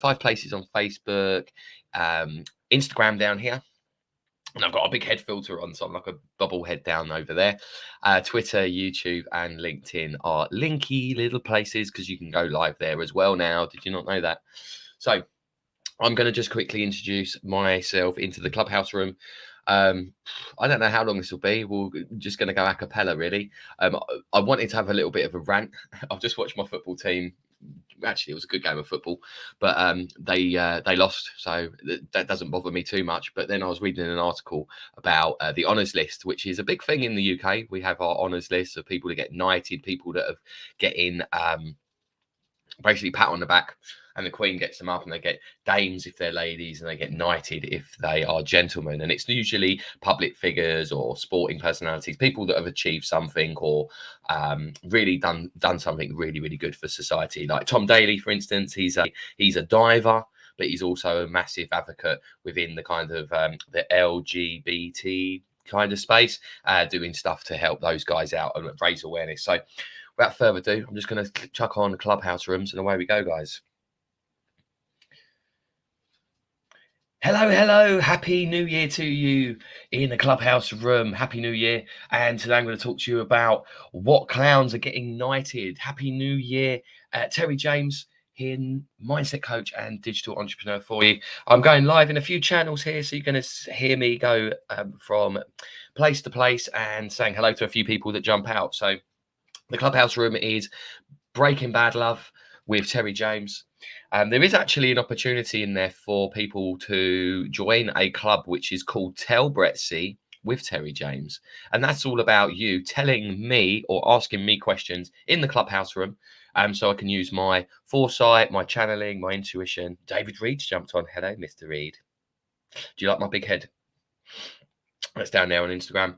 5 places on Facebook, Instagram down here. And I've got a big head filter on, so I'm like a bubble head down over there. Twitter, YouTube, and LinkedIn are linky little places because you can go live there as well now. Did you not know that? So I'm going to just quickly introduce myself into the clubhouse room. I don't know how long this will be. We're just going to go a cappella, really. I wanted to have a little bit of a rant. I've just watched my football team. Actually, it was a good game of football, but they lost, so that doesn't bother me too much. But then I was reading an article about the honours list, which is a big thing in the UK. We have our honours list of people that get knighted, people that have getting basically pat on the back, and the Queen gets them up, and they get dames if they're ladies, and they get knighted if they are gentlemen. And it's usually public figures or sporting personalities, people that have achieved something or really done something really, really good for society. Like Tom Daley, for instance, he's a diver, but he's also a massive advocate within the kind of the LGBT kind of space, doing stuff to help those guys out and raise awareness. So without further ado, I'm just going to chuck on the clubhouse rooms and away we go, guys. Hello. Happy New Year to you in the clubhouse room. Happy New Year. And today I'm going to talk to you about what clowns are getting knighted. Happy New Year. Terry James here, mindset coach and digital entrepreneur for you. I'm going live in a few channels here, so you're going to hear me go from place to place and saying hello to a few people that jump out. So the clubhouse room is Breaking Bad Love with Terry James. There is actually an opportunity in there for people to join a club which is called Tell Bretsy with Terry James. And that's all about you telling me or asking me questions in the clubhouse room. So I can use my foresight, my channeling, my intuition. David Reed's jumped on. Hello, Mr. Reed. Do you like my big head? That's down there on Instagram,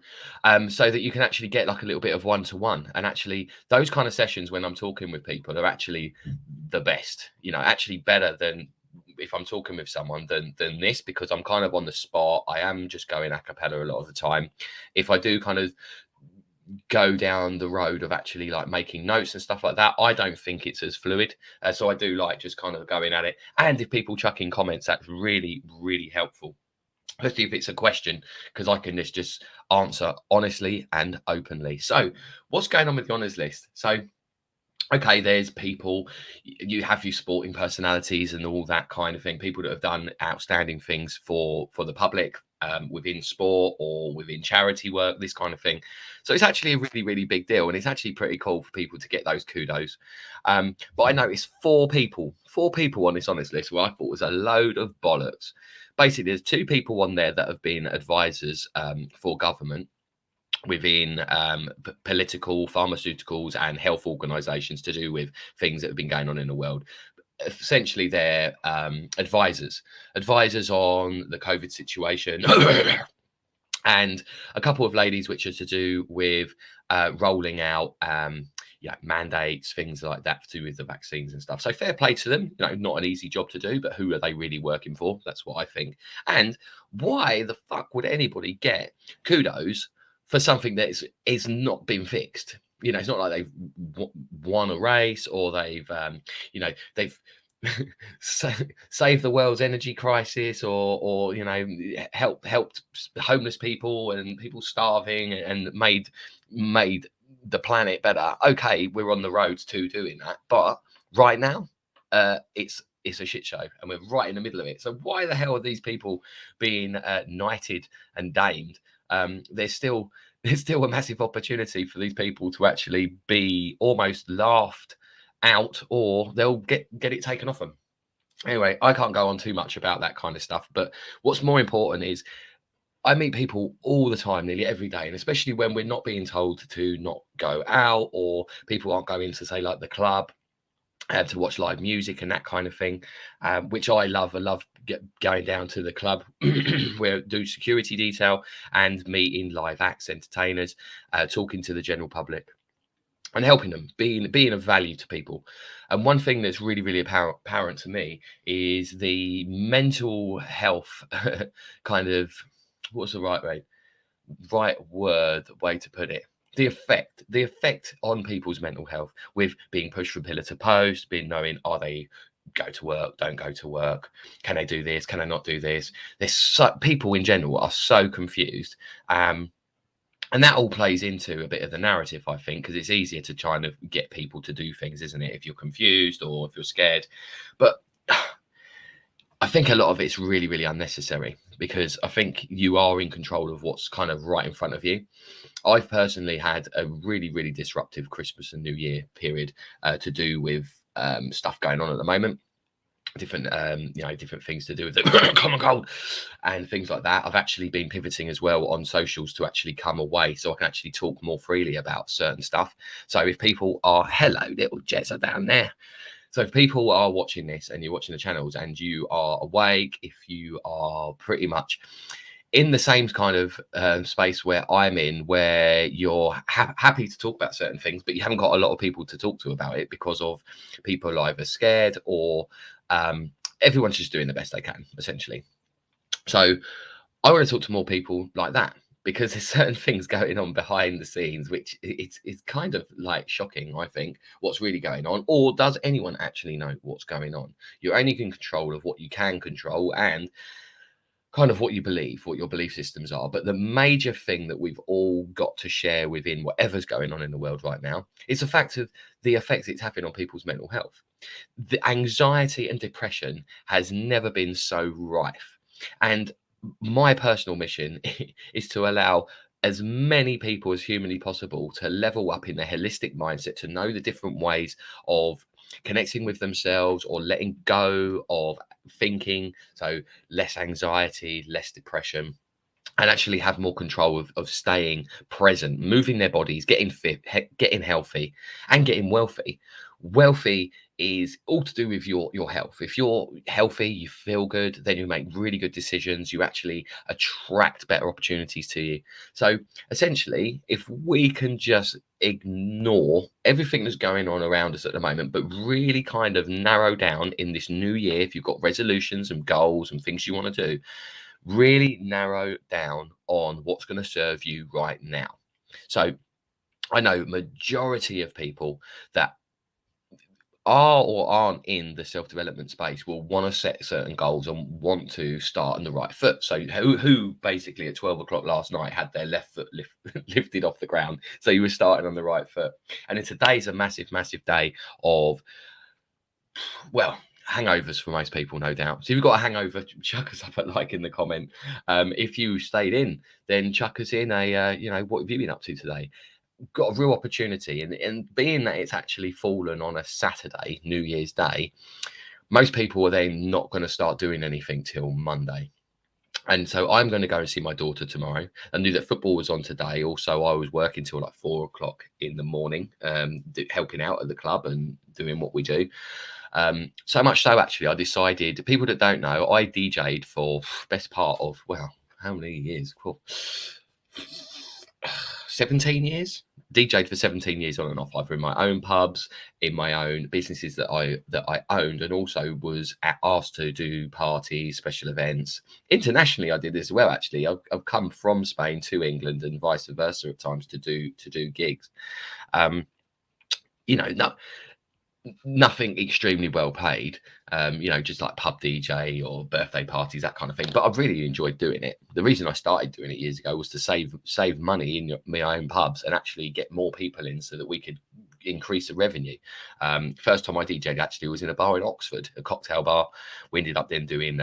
so that you can actually get like a little bit of one-to-one. And actually those kind of sessions when I'm talking with people are actually the best, actually better than if I'm talking with someone than this, because I'm kind of on the spot. I am just going a cappella a lot of the time. If I do kind of go down the road of actually like making notes and stuff like that, I don't think it's as fluid. So I do like just kind of going at it. And if people chuck in comments, that's really, really helpful, especially if it's a question, because I can just answer honestly and openly. So what's going on with the honours list? So, okay, there's people, you have your sporting personalities and all that kind of thing, people that have done outstanding things for the public, within sport or within charity work, this kind of thing. So it's actually a really, really big deal, and it's actually pretty cool for people to get those kudos. But I noticed four people on this honours list who I thought was a load of bollocks. Basically, there's 2 people on there that have been advisors for government within political, pharmaceuticals, and health organisations to do with things that have been going on in the world. Essentially, they're advisors on the COVID situation. And a couple of ladies which are to do with rolling out mandates, things like that to do with the vaccines and stuff. So fair play to them. Not an easy job to do, but who are they really working for? That's what I think. And why the fuck would anybody get kudos for something that is not been fixed? It's not like they've won a race or they've save the world's energy crisis or helped homeless people and people starving and made the planet better. Okay, we're on the road to doing that, but right now it's a shit show and we're right in the middle of it. So why the hell are these people being knighted and damed? There's still a massive opportunity for these people to actually be almost laughed out, or they'll get it taken off them. Anyway, I can't go on too much about that kind of stuff, but what's more important is I meet people all the time, nearly every day, and especially when we're not being told to not go out, or people aren't going to, say, like the club to watch live music and that kind of thing, which I love. I love going down to the club where I do security detail and meeting live acts, entertainers, talking to the general public and helping them, being of value to people. And one thing that's really, really apparent to me is the mental health kind of, what's the right way to put it? The effect on people's mental health with being pushed from pillar to post, being knowing, are they go to work, don't go to work, can I do this, can I not do this? People in general are so confused. And that all plays into a bit of the narrative, I think, because it's easier to try and get people to do things, isn't it? If you're confused or if you're scared. But I think a lot of it's really, really unnecessary, because I think you are in control of what's kind of right in front of you. I've personally had a really, really disruptive Christmas and New Year period to do with stuff going on at the moment. Different different things to do with the common cold and things like that. I've actually been pivoting as well on socials to actually come away so I can actually talk more freely about certain stuff. So if people are, hello, little jets are down there. So if people are watching this and you're watching the channels and you are awake, if you are pretty much in the same kind of space where I'm in, where you're happy to talk about certain things, but you haven't got a lot of people to talk to about it because of people either scared or everyone's just doing the best they can, essentially. So I want to talk to more people like that, because there's certain things going on behind the scenes, which it's kind of like shocking, I think, what's really going on. Or does anyone actually know what's going on? You're only in control of what you can control and kind of what you believe, what your belief systems are. But the major thing that we've all got to share within whatever's going on in the world right now is the fact of the effects it's having on people's mental health. The anxiety and depression has never been so rife. And my personal mission is to allow as many people as humanly possible to level up in their holistic mindset, to know the different ways of connecting with themselves or letting go of thinking. So less anxiety, less depression, and actually have more control of staying present, moving their bodies, getting fit, getting healthy, and getting wealthy. Wealthy is all to do with your health. If you're healthy, you feel good, then you make really good decisions. You actually attract better opportunities to you. So essentially, if we can just ignore everything that's going on around us at the moment, but really kind of narrow down in this new year, if you've got resolutions and goals and things you want to do, really narrow down on what's going to serve you right now. So I know majority of people that are or aren't in the self-development space will want to set certain goals and want to start on the right foot. So who basically at 12 o'clock last night had their left foot lifted off the ground, so you were starting on the right foot. And then today's a massive day of, well, hangovers for most people, no doubt. So if you've got a hangover, chuck us up a like in the comment. If you stayed in, then chuck us in a what have you been up to today? Got a real opportunity, and being that it's actually fallen on a Saturday, New Year's Day, most people are then not going to start doing anything till Monday. And so I'm going to go and see my daughter tomorrow. I knew that football was on today. Also, I was working till like 4 o'clock in the morning, helping out at the club and doing what we do. So much so, actually, I decided, people that don't know, I DJ'd for best part of, well, how many years? Cool. 17 years. DJ'd for 17 years on and off, either in my own pubs, in my own businesses that I owned, and also was asked to do parties, special events. Internationally, I did this as well, actually. I've come from Spain to England and vice versa at times to do gigs. Nothing extremely well paid, just like pub DJ or birthday parties, that kind of thing. But I really enjoyed doing it. The reason I started doing it years ago was to save money in my own pubs and actually get more people in so that we could increase the revenue. First time I DJ'd actually was in a bar in Oxford, a cocktail bar. We ended up then doing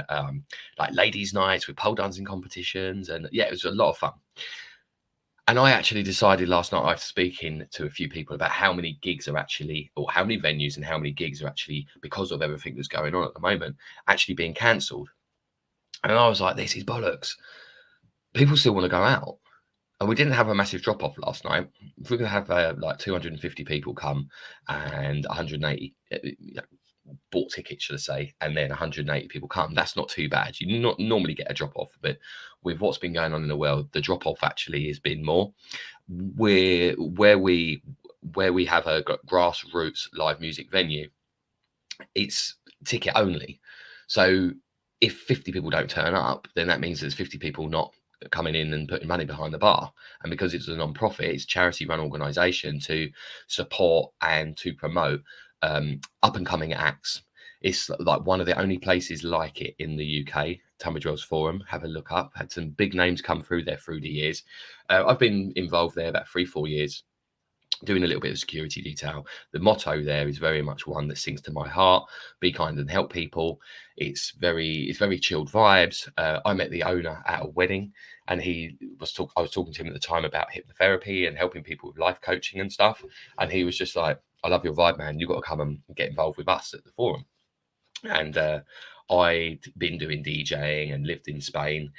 like ladies' nights with pole dancing competitions, and yeah, it was a lot of fun. And I actually decided last night, I was speaking to a few people about how many gigs are actually, or how many venues and how many gigs are actually, because of everything that's going on at the moment, actually being cancelled. And I was like, this is bollocks. People still want to go out. And we didn't have a massive drop off last night. If we're going to have like 250 people come and 180 bought tickets, should I say, and then 180 people come, that's not too bad. You not normally get a drop off, but with what's been going on in the world, the drop off actually has been more. Where we have a grassroots live music venue, it's ticket only. So if 50 people don't turn up, then that means there's 50 people not coming in and putting money behind the bar. And because it's a non-profit, it's a charity run organization to support and to promote up and coming acts. It's like one of the only places like it in the UK. Tunbridge Wells Forum. Have a look up. Had some big names come through there through the years. I've been involved there about 3-4 years, doing a little bit of security detail. The motto there is very much one that sings to my heart: be kind and help people. It's very chilled vibes. I met the owner at a wedding, and I was talking to him at the time about hypnotherapy and helping people with life coaching and stuff, and he was just like, I love your vibe, man. You've got to come and get involved with us at the forum. And I'd been doing DJing and lived in Spain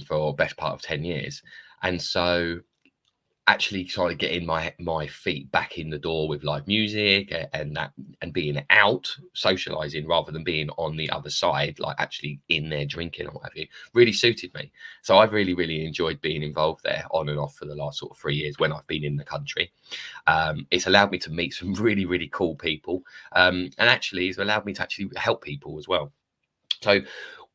for best part of 10 years, and so actually trying to getting my feet back in the door with live music and that, and being out socializing rather than being on the other side, like actually in there drinking or what have you, really suited me. So I've really enjoyed being involved there on and off for the last sort of 3 years when I've been in the country. It's allowed me to meet some really cool people, and actually it's allowed me to actually help people as well. So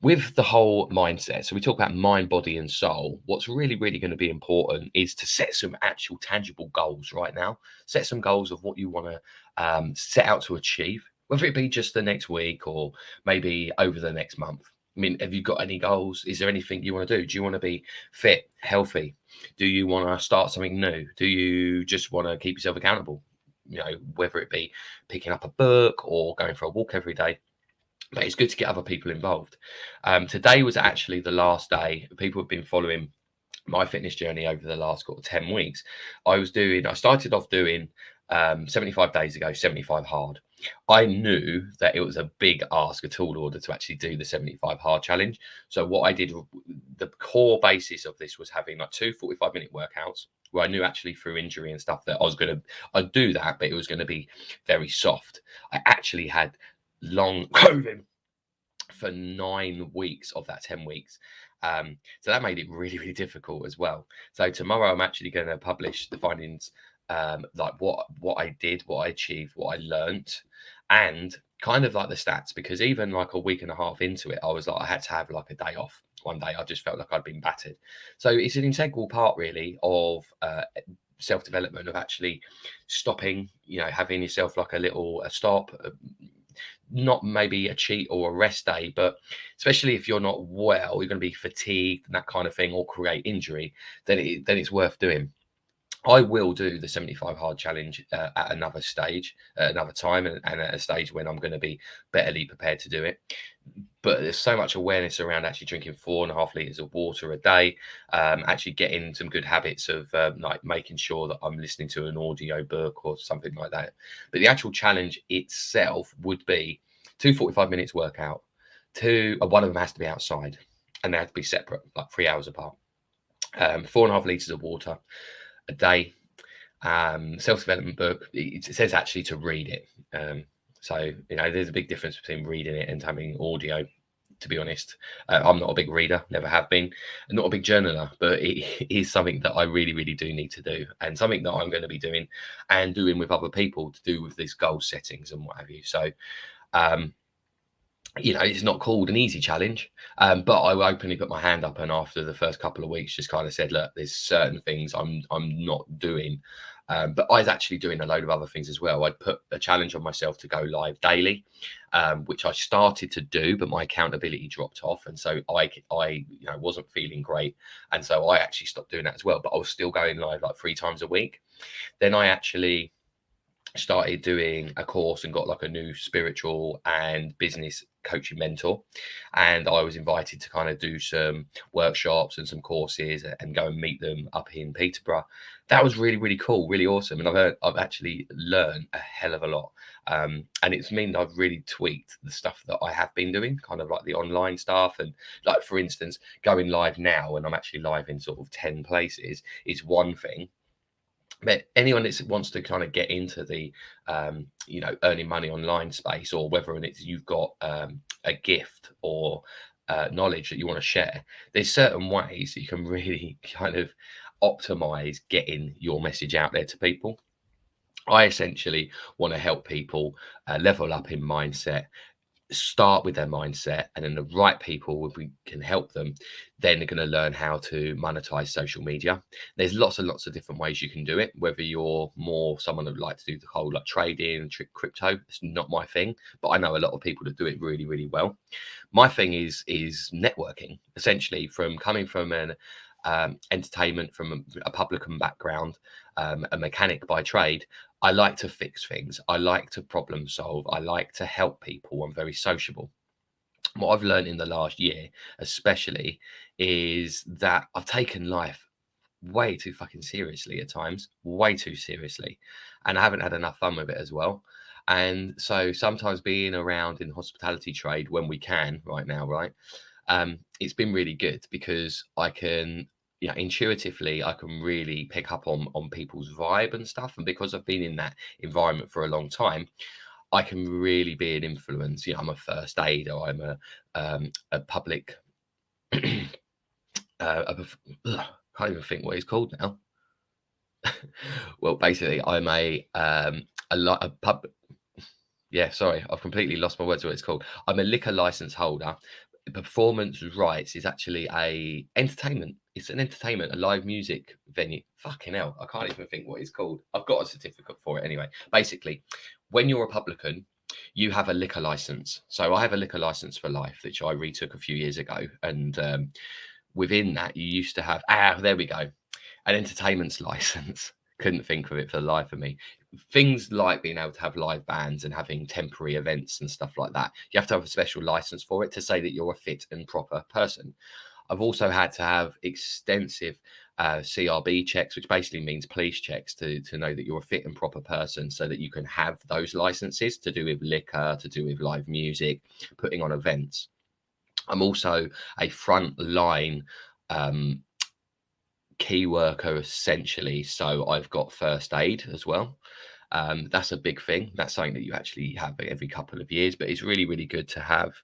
with the whole mindset, so we talk about mind, body, and soul. What's really going to be important is to set some actual tangible goals right now. Set some goals of what you want to set out to achieve, whether it be just the next week or maybe over the next month. I mean, have you got any goals? Is there anything you want to do? Do you want to be fit, healthy? Do you want to start something new? Do you just want to keep yourself accountable? You know, whether it be picking up a book or going for a walk every day. But it's good to get other people involved. Today was actually the last day. People have been following my fitness journey over the last 10 weeks. I started off doing 75 days ago, 75 hard. I knew that it was a big ask, a tall order to actually do the 75 hard challenge. So what I did, the core basis of this was having like 2 45-minute workouts where I knew actually through injury and stuff that I'd do that, but it was going to be very soft. I actually had long COVID for 9 weeks of that 10 weeks. So that made it really difficult as well. So tomorrow I'm actually going to publish the findings, like what I did, what I achieved, what I learnt, and kind of like the stats, because even like a week and a half into it, I was like, I had to have like a day off. One day I just felt like I'd been battered. So it's an integral part really of self-development, of actually stopping, having yourself like a stop, not maybe a cheat or a rest day, but especially if you're not well, you're going to be fatigued and that kind of thing, or create injury, then it's worth doing. I will do the 75 hard challenge at another stage, at another time, and at a stage when I'm going to be betterly prepared to do it. But there's so much awareness around actually drinking 4.5 liters of water a day, actually getting some good habits of like making sure that I'm listening to an audio book or something like that. But the actual challenge itself would be 2 45 minutes workout. One of them has to be outside, and they have to be separate, like 3 hours apart. 4.5 liters of water a day. Self-development book. It says actually to read it. So there's a big difference between reading it and having audio. To be honest, I'm not a big reader, never have been, and not a big journaler, but it is something that I really do need to do, and something that I'm going to be doing and doing with other people to do with these goal settings and what have you. So it's not called an easy challenge, but I openly put my hand up, and after the first couple of weeks just kind of said, look, there's certain things I'm not doing, but I was actually doing a load of other things as well. I'd put a challenge on myself to go live daily, which I started to do, but my accountability dropped off, and so I wasn't feeling great, and so I actually stopped doing that as well, but I was still going live like 3 times a week. Then I actually started doing a course and got like a new spiritual and business coaching mentor, and I was invited to kind of do some workshops and some courses and go and meet them up in Peterborough. That was really cool, really awesome, and I've actually learned a hell of a lot, and it's mean I've really tweaked the stuff that I have been doing, kind of like the online stuff, and like for instance going live now, and I'm actually live in sort of 10 places, is one thing. But anyone that wants to kind of get into the earning money online space, or whether it's you've got a gift or knowledge that you want to share, there's certain ways that you can really kind of optimize getting your message out there to people. I essentially want to help people level up in mindset, start with their mindset, and then the right people, if we can help them, then they're going to learn how to monetize social media. There's lots and lots of different ways you can do it. Whether you're more someone that would like to do the whole like trading and crypto, it's not my thing, but I know a lot of people that do it really, really well. My thing is networking, essentially, from coming from an entertainment, from a publican background, a mechanic by trade. I like to fix things. I like to problem solve. I like to help people. I'm very sociable. What I've learned in the last year, especially, is that I've taken life way too fucking seriously at times, way too seriously, and I haven't had enough fun with it as well. And so sometimes being around in the hospitality trade when we can right now, right? It's been really good because I can, intuitively, I can really pick up on people's vibe and stuff. And because I've been in that environment for a long time, I can really be an influence. I'm a first aider. I'm a public. Can't even think what it's called now. Well, basically, I'm a pub. Yeah, sorry, I've completely lost my words. What it's called? I'm a liquor license holder. Performance Rights is actually a entertainment. It's an entertainment, a live music venue. Fucking hell, I can't even think what it's called. I've got a certificate for it anyway. Basically, when you're a publican, you have a liquor license. So I have a liquor license for life, which I retook a few years ago, and within that, you used to have there we go, an entertainment's license. Couldn't think of it for the life of me. Things like being able to have live bands and having temporary events and stuff like that. You have to have a special license for it to say that you're a fit and proper person. I've also had to have extensive CRB checks, which basically means police checks to know that you're a fit and proper person so that you can have those licenses to do with liquor, to do with live music, putting on events. I'm also a front line key worker essentially, so I've got first aid as well. That's a big thing. That's something that you actually have every couple of years, but it's really, really good to have.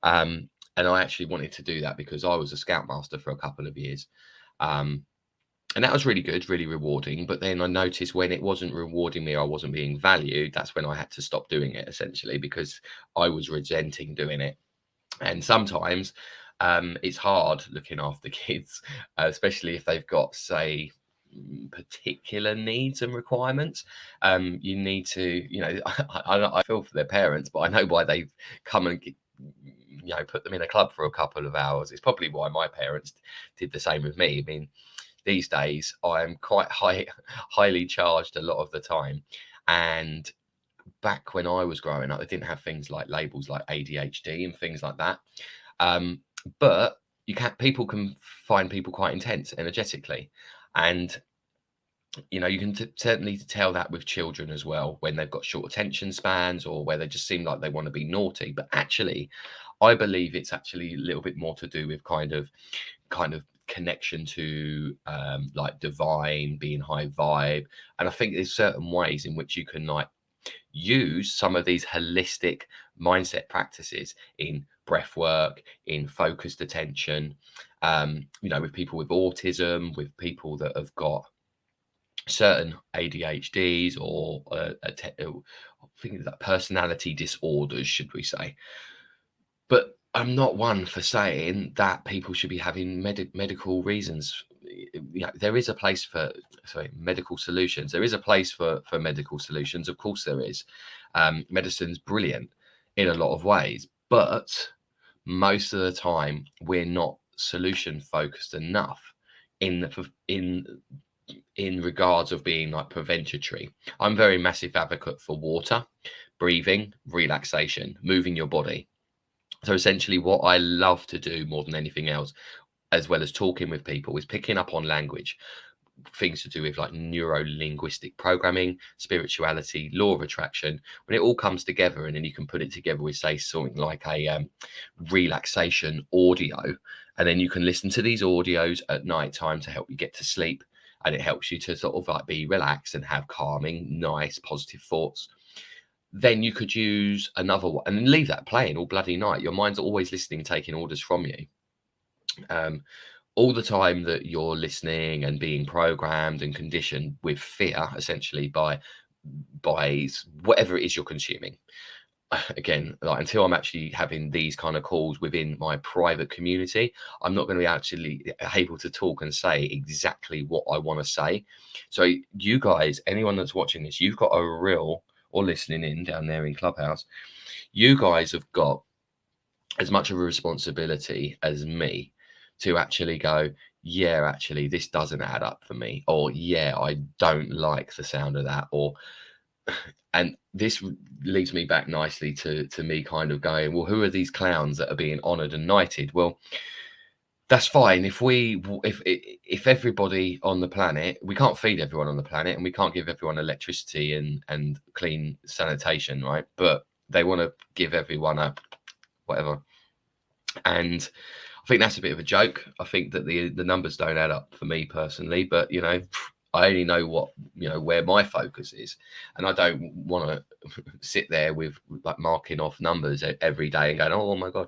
And I actually wanted to do that because I was a scoutmaster for a couple of years. And that was really good, really rewarding. But then I noticed when it wasn't rewarding me, I wasn't being valued. That's when I had to stop doing it essentially because I was resenting doing it. And sometimes it's hard looking after kids, especially if they've got, say, particular needs and requirements. You need to, I feel for their parents, but I know why they've come and put them in a club for a couple of hours. It's probably why my parents did the same with me. I mean, these days I'm quite highly charged a lot of the time, and back when I was growing up, they didn't have things like labels like ADHD and things like that. But people can find people quite intense energetically, and you can certainly tell that with children as well when they've got short attention spans or where they just seem like they want to be naughty. But actually, I believe it's actually a little bit more to do with kind of connection to like divine, being high vibe, and I think there's certain ways in which you can like use some of these holistic mindset practices in breath work, in focused attention, with people with autism, with people that have got certain ADHDs or things like personality disorders, should we say. But I'm not one for saying that people should be having medical reasons. There is a place for medical solutions. There is a place for medical solutions. Of course, there is. Medicine's brilliant in a lot of ways, but most of the time we're not solution focused enough in regards of being like preventatory. I'm very massive advocate for water, breathing, relaxation, moving your body. So essentially what I love to do more than anything else, as well as talking with people, is picking up on language, things to do with like neuro-linguistic programming, spirituality, law of attraction. When it all comes together and then you can put it together with, say, something like a relaxation audio, and then you can listen to these audios at night time to help you get to sleep, and it helps you to sort of like be relaxed and have calming, nice, positive thoughts. Then you could use another one and leave that playing all bloody night. Your mind's always listening, taking orders from you. All the time that you're listening and being programmed and conditioned with fear, essentially by whatever it is you're consuming. again, like until I'm actually having these kind of calls within my private community, I'm not going to be actually able to talk and say exactly what I want to say. So you guys, anyone that's watching this, you've got a real, or listening in down there in Clubhouse, you guys have got as much of a responsibility as me to actually go, yeah, actually, this doesn't add up for me, or yeah, I don't like the sound of that, or and this leads me back nicely to me kind of going, well, who are these clowns that are being honoured and knighted? Well, that's fine if everybody on the planet, we can't feed everyone on the planet, and we can't give everyone electricity and clean sanitation, right? But they want to give everyone a whatever. And I think that's a bit of a joke. I think that the numbers don't add up for me personally, but I only know what where my focus is, and I don't want to sit there with like marking off numbers every day and going, oh my god.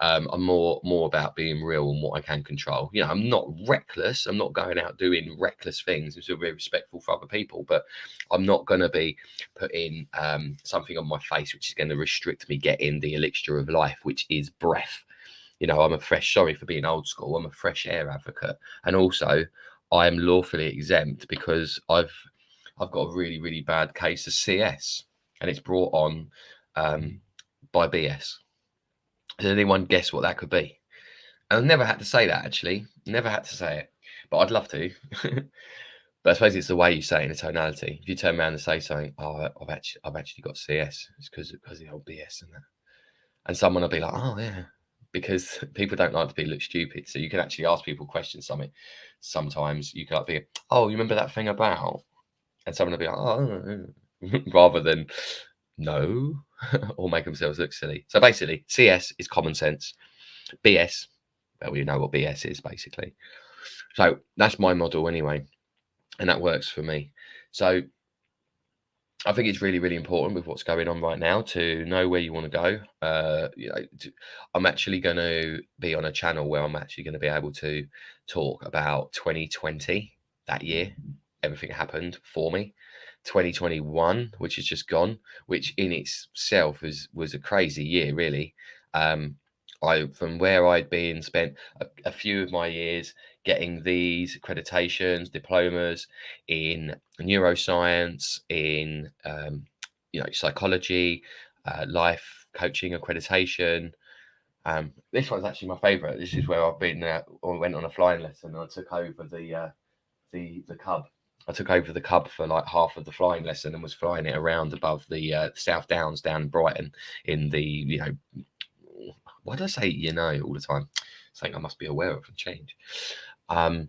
I'm more about being real and what I can control. I'm not reckless. I'm not going out doing reckless things. I'm still very respectful for other people, but I'm not going to be putting something on my face which is going to restrict me getting the elixir of life, which is breath. I'm sorry for being old school, I'm a fresh air advocate. And also I am lawfully exempt because I've got a really, really bad case of CS, and it's brought on by BS. Does anyone guess what that could be? And I've never had to say that, actually. Never had to say it, but I'd love to. But I suppose it's the way you say it in the tonality. If you turn around and say something, oh, I've actually got CS, it's because of the old BS and that. And someone will be like, oh yeah, because people don't like to look stupid. So you can actually ask people questions. Sometimes you can like be, oh, you remember that thing about? And someone will be like, oh, rather than no, or make themselves look silly. So basically, CS is common sense. BS, well, we know what BS is basically. So that's my model anyway, and that works for me. So I think it's really, really important with what's going on right now to know where you want to go. I'm actually going to be on a channel where I'm actually going to be able to talk about 2020, that year, everything happened for me. 2021, which has just gone, which in itself was a crazy year, really. From where I'd been, spent a few of my years getting these accreditations, diplomas in neuroscience, in psychology, life coaching accreditation. This one's actually my favourite. This is where I've been. I went on a flying lesson. And I took over the Cub. I took over the Cub for like half of the flying lesson and was flying it around above the South Downs down in Brighton in the why do I say all the time? Something I must be aware of and change. On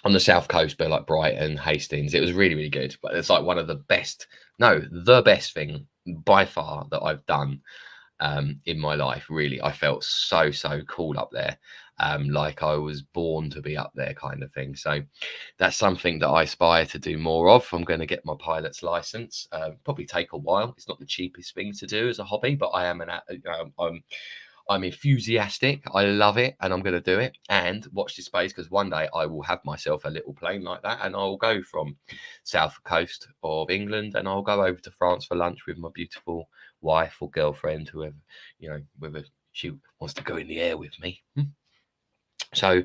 the south coast, but like Brighton, Hastings, it was really, really good. But it's like one of the best thing by far that I've done in my life. Really, I felt so cool up there, like I was born to be up there, kind of thing. So that's something that I aspire to do more of. I'm going to get my pilot's license. Probably take a while. It's not the cheapest thing to do as a hobby, but I am I'm enthusiastic. I love it, and I'm going to do it. And watch this space, because one day I will have myself a little plane like that, and I'll go from south coast of England, and I'll go over to France for lunch with my beautiful wife or girlfriend, whoever, whether she wants to go in the air with me. So,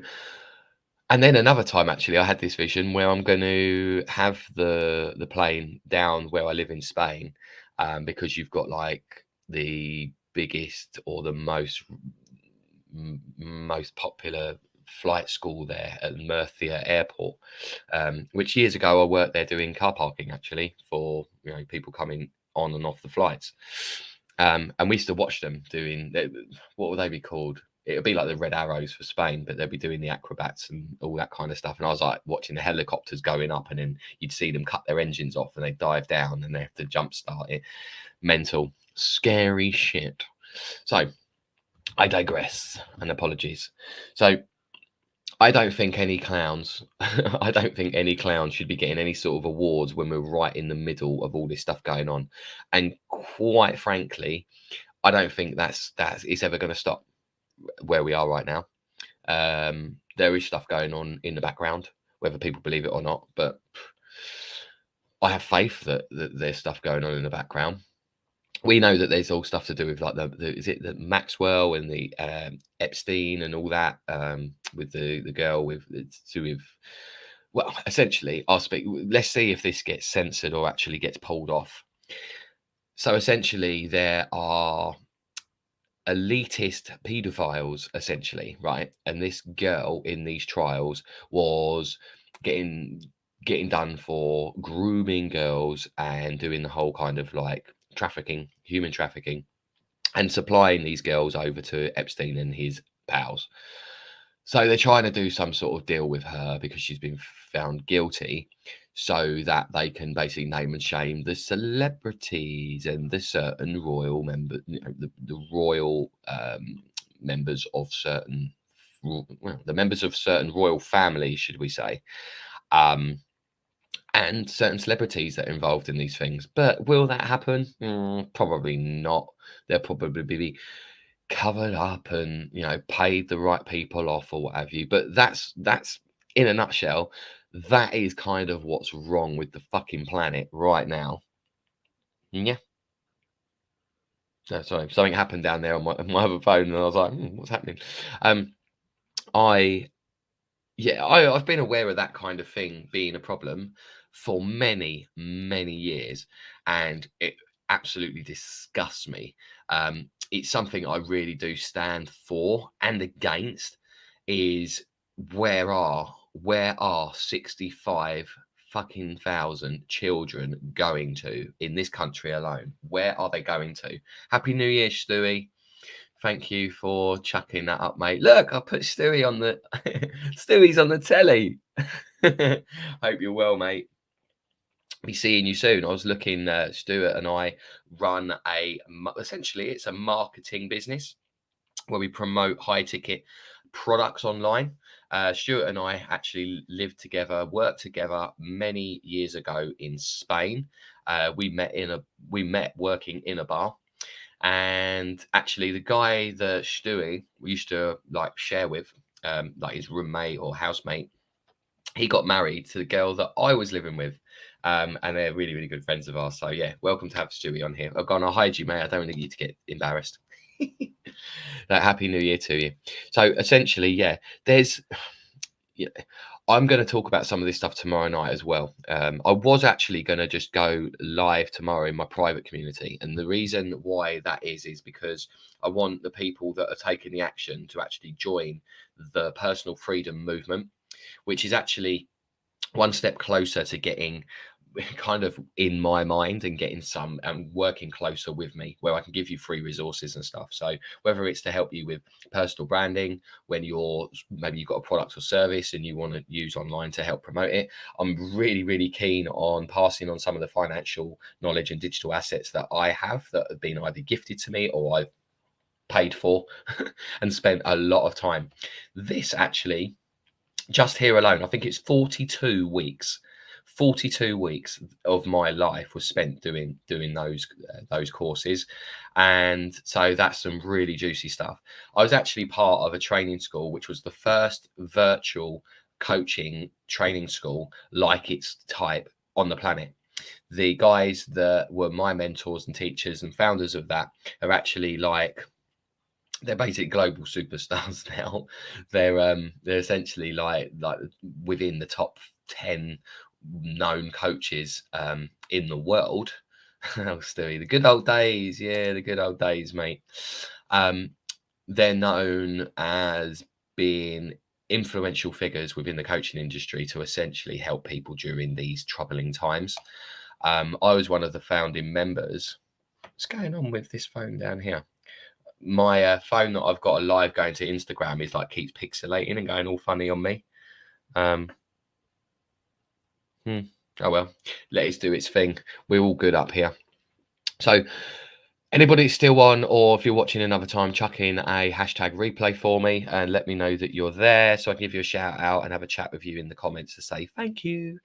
and then another time, actually, I had this vision where I'm going to have the plane down where I live in Spain, because you've got like the biggest or the most popular flight school there at Murcia Airport, which years ago I worked there doing car parking, actually, for people coming on and off the flights. And we used to watch them doing, what would they be called? It would be like the Red Arrows for Spain, but they'd be doing the acrobats and all that kind of stuff. And I was like watching the helicopters going up, and then you'd see them cut their engines off and they dive down and they have to jump start it. Mental, scary shit. So I digress, and apologies. So I don't think any clowns, I don't think any clowns should be getting any sort of awards when we're right in the middle of all this stuff going on. And quite frankly, I don't think that's it's ever going to stop where we are right now. There is stuff going on in the background, whether people believe it or not, but I have faith that there's stuff going on in the background. we know that there's all stuff to do with like the is it the Maxwell and the Epstein and all that with the girl with it's to do with well, essentially, I'll speak. Let's see if this gets censored or actually gets pulled off. So essentially, there are elitist pedophiles, essentially, right? And this girl in these trials was getting done for grooming girls and doing the whole kind of like trafficking, human trafficking, and supplying these girls over to Epstein and his pals. So they're trying to do some sort of deal with her because she's been found guilty, so that they can basically name and shame the celebrities and the certain royal member, the royal members of certain, well, the members of certain royal families, should we say, um, and certain celebrities that are involved in these things. But will that happen? Probably not. They'll probably be covered up and paid the right people off or what have you. But that's in a nutshell, that is kind of what's wrong with the fucking planet right now. Yeah. No, sorry, something happened down there on my other phone, and I was like, what's happening? Um, I I've been aware of that kind of thing being a problem for many, many years, and it absolutely disgusts me. It's something I really do stand for and against. Is where are 65 fucking thousand children going to in this country alone? Where are they going to? Happy New Year, Stewie. Thank you for chucking that up, mate. Look, I put Stewie on the Stewie's on the telly. Hope you're well, mate. Be seeing you soon. I was looking. Stuart and I run essentially it's a marketing business where we promote high ticket products online. Stuart and I actually lived together, worked together many years ago in Spain. We met working in a bar. And actually, the guy that Stewie used to like share with, like his roommate or housemate, he got married to the girl that I was living with. And they're really, really good friends of ours. So yeah, welcome to have Stewie on here. I've gone, I'll hide you, mate. I don't want you to get embarrassed. Happy New Year to you. So essentially, yeah, there's yeah, I'm going to talk about some of this stuff tomorrow night as well. I was actually going to just go live tomorrow in my private community, and the reason why that is because I want the people that are taking the action to actually join the personal freedom movement, which is actually one step closer to getting kind of in my mind and getting some and working closer with me, where I can give you free resources and stuff. So whether it's to help you with personal branding, when maybe you've got a product or service and you want to use online to help promote it, I'm really, really keen on passing on some of the financial knowledge and digital assets that I have that have been either gifted to me or I've paid for and spent a lot of time. This actually, just here alone, I think it's 42 weeks. 42 weeks of my life was spent doing those courses, and so that's some really juicy stuff. I was actually part of a training school, which was the first virtual coaching training school like its type on the planet. The guys that were my mentors and teachers and founders of that are actually like they're basically global superstars now. They're essentially like within the top 10 known coaches in the world. Oh, Stewie, the good old days. Yeah, the good old days, mate. They're known as being influential figures within the coaching industry to essentially help people during these troubling times. I was one of the founding members. What's going on with this phone down here? My phone that I've got live going to Instagram is like keeps pixelating and going all funny on me. Oh well, let it do its thing. We're all good up here. So anybody still on, or if you're watching another time, chuck in a hashtag replay for me and let me know that you're there so I can give you a shout out and have a chat with you in the comments to say thank you.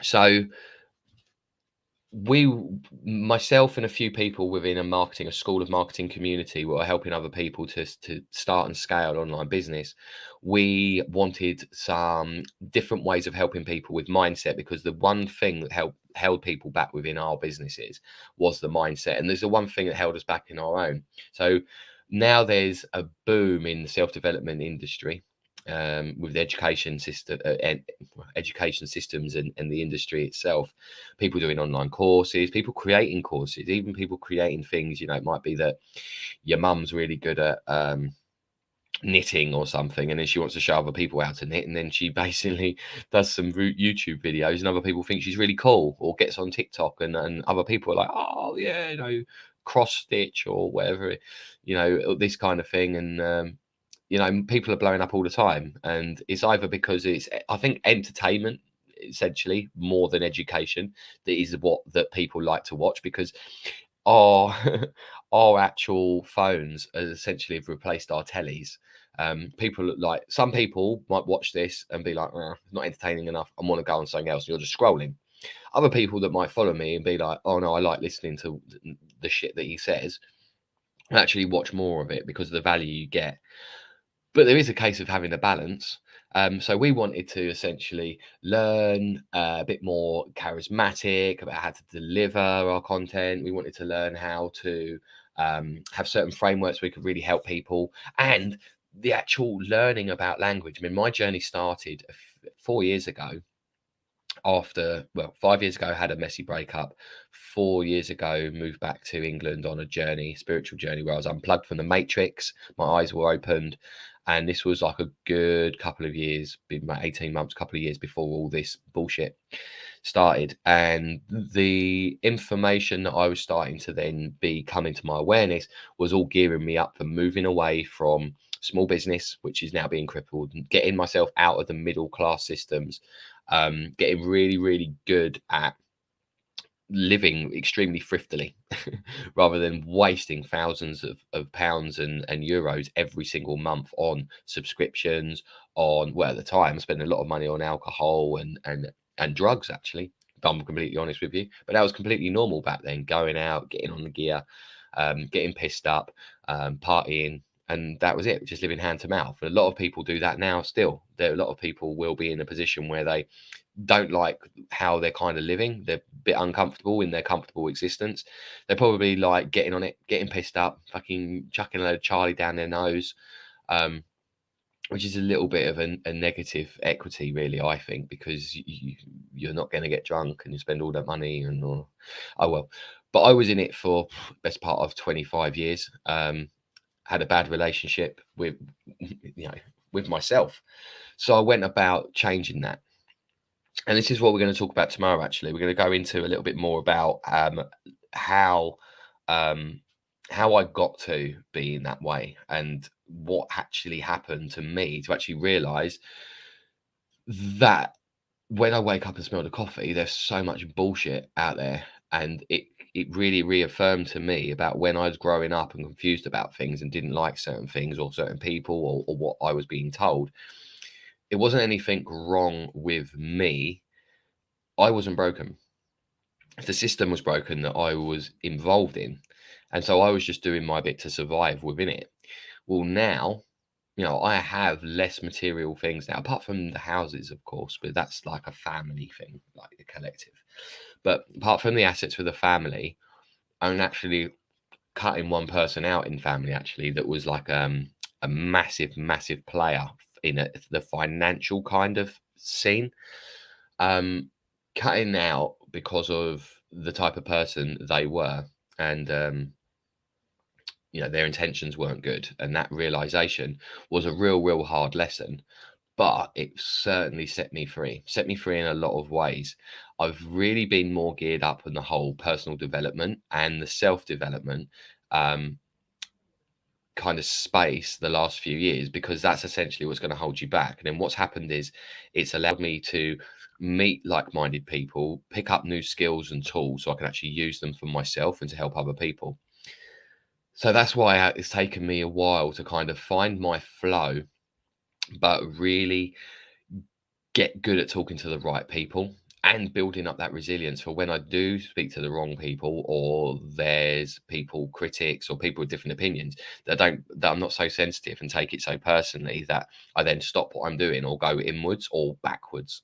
So we myself and a few people within a school of marketing community were helping other people to start and scale online business. We wanted some different ways of helping people with mindset, because the one thing that held people back within our businesses was the mindset, and there's the one thing that held us back in our own. So now there's a boom in the self-development industry, with the education system, and education systems, and the industry itself. People doing online courses, people creating courses, even people creating things. It might be that your mum's really good at knitting or something, and then she wants to show other people how to knit, and then she basically does some YouTube videos, and other people think she's really cool, or gets on TikTok, and other people are like, oh yeah, cross stitch or whatever, this kind of thing. And people are blowing up all the time, and it's either because it's, I think, entertainment essentially more than education that is what that people like to watch, because our our actual phones are essentially have replaced our tellies. People look like, some people might watch this and be like, it's not entertaining enough, I want to go on something else, and you're just scrolling. Other people that might follow me and be like, oh no, I like listening to the shit that he says, and actually watch more of it because of the value you get. But there is a case of having a balance. So we wanted to essentially learn a bit more charismatic about how to deliver our content. We wanted to learn how to have certain frameworks we could really help people, and the actual learning about language. I mean, my journey started 4 years ago. After, well, 5 years ago, had a messy breakup. 4 years ago, moved back to England on a journey, spiritual journey, where I was unplugged from the matrix. My eyes were opened, and this was like a good couple of years, been about 18 months, couple of years before all this bullshit started. And the information that I was starting to then be coming to my awareness was all gearing me up for moving away from small business, which is now being crippled, and getting myself out of the middle class systems, getting really, really good at living extremely thriftily rather than wasting thousands of pounds and euros every single month on subscriptions, on, well, at the time, spending a lot of money on alcohol and drugs, actually, if I'm completely honest with you. But that was completely normal back then, going out, getting on the gear, getting pissed up, partying, and that was it, just living hand to mouth. And a lot of people do that now still. A lot of people will be in a position where they don't like how they're kind of living. They're a bit uncomfortable in their comfortable existence. They're probably like getting on it, getting pissed up, fucking chucking a load of Charlie down their nose, um, which is a little bit of a negative equity, really, I think, because you're not going to get drunk and you spend all that money and all. Oh well. But I was in it for best part of 25 years. Had a bad relationship with, with myself. So I went about changing that. And this is what we're going to talk about tomorrow. Actually, we're going to go into a little bit more about how um, how I got to be in that way, and what actually happened to me to actually realise that when I wake up and smell the coffee, there's so much bullshit out there, and it really reaffirmed to me about when I was growing up and confused about things and didn't like certain things or certain people, or what I was being told. It wasn't anything wrong with me. I wasn't broken. The system was broken that I was involved in. And so I was just doing my bit to survive within it. Well, now, I have less material things now, apart from the houses, of course, but that's like a family thing, like a collective. But apart from the assets for the family, I'm actually cutting one person out in family, actually, that was like a massive, massive player in the financial kind of scene. Cutting out because of the type of person they were, and their intentions weren't good, and that realization was a real hard lesson, but it certainly set me free in a lot of ways. I've really been more geared up on the whole personal development and the self-development kind of space the last few years, because that's essentially what's going to hold you back. And then what's happened is it's allowed me to meet like-minded people, pick up new skills and tools so I can actually use them for myself and to help other people. So that's why it's taken me a while to kind of find my flow, but really get good at talking to the right people and building up that resilience for when I do speak to the wrong people, or there's people, critics, or people with different opinions, that I'm not so sensitive and take it so personally that I then stop what I'm doing or go inwards or backwards.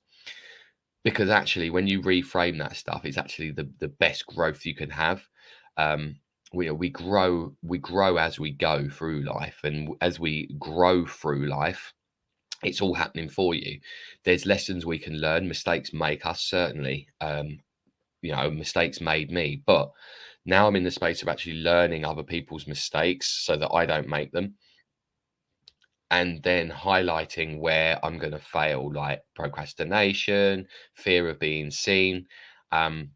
Because actually, when you reframe that stuff, it's actually the best growth you can have. Um, we grow as we go through life, and as we grow through life, it's all happening for you. There's lessons we can learn. Mistakes make us, certainly. Mistakes made me, but now I'm in the space of actually learning other people's mistakes so that I don't make them, and then highlighting where I'm going to fail, like procrastination, fear of being seen. Um,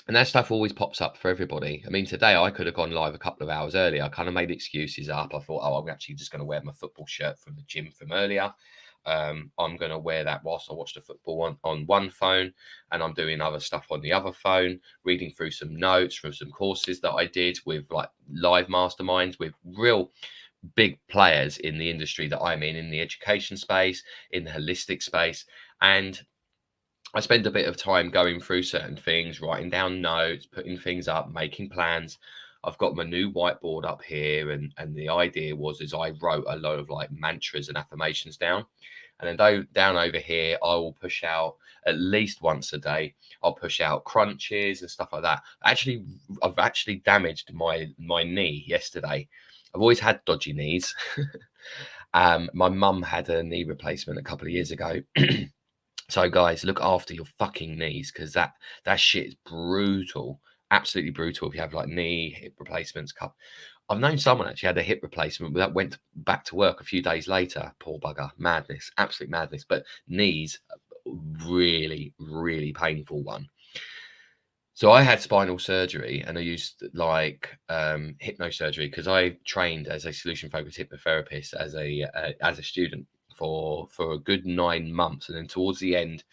and that stuff always pops up for everybody. I mean, today I could have gone live a couple of hours earlier. I kind of made excuses up. I thought, oh, I'm actually just going to wear my football shirt from the gym from earlier. I'm going to wear that whilst I watch the football on one phone, and I'm doing other stuff on the other phone, reading through some notes from some courses that I did with like live masterminds with real big players in the industry that I'm in the education space, in the holistic space. And I spend a bit of time going through certain things, writing down notes, putting things up, making plans. I've got my new whiteboard up here, and the idea was is I wrote a lot of like mantras and affirmations down. And then down over here, I will push out at least once a day. I'll push out crunches and stuff like that. Actually, I've actually damaged my knee yesterday. I've always had dodgy knees. My mum had a knee replacement a couple of years ago. So guys, look after your fucking knees, because that shit is brutal, absolutely brutal. If you have like knee, hip replacements, I've known someone actually had a hip replacement that went back to work a few days later. Poor bugger, madness, absolute madness. But knees, really, really painful one. So I had spinal surgery, and I used like hypnosurgery because I trained as a solution focused hypnotherapist as a student for a good 9 months, and then towards the end,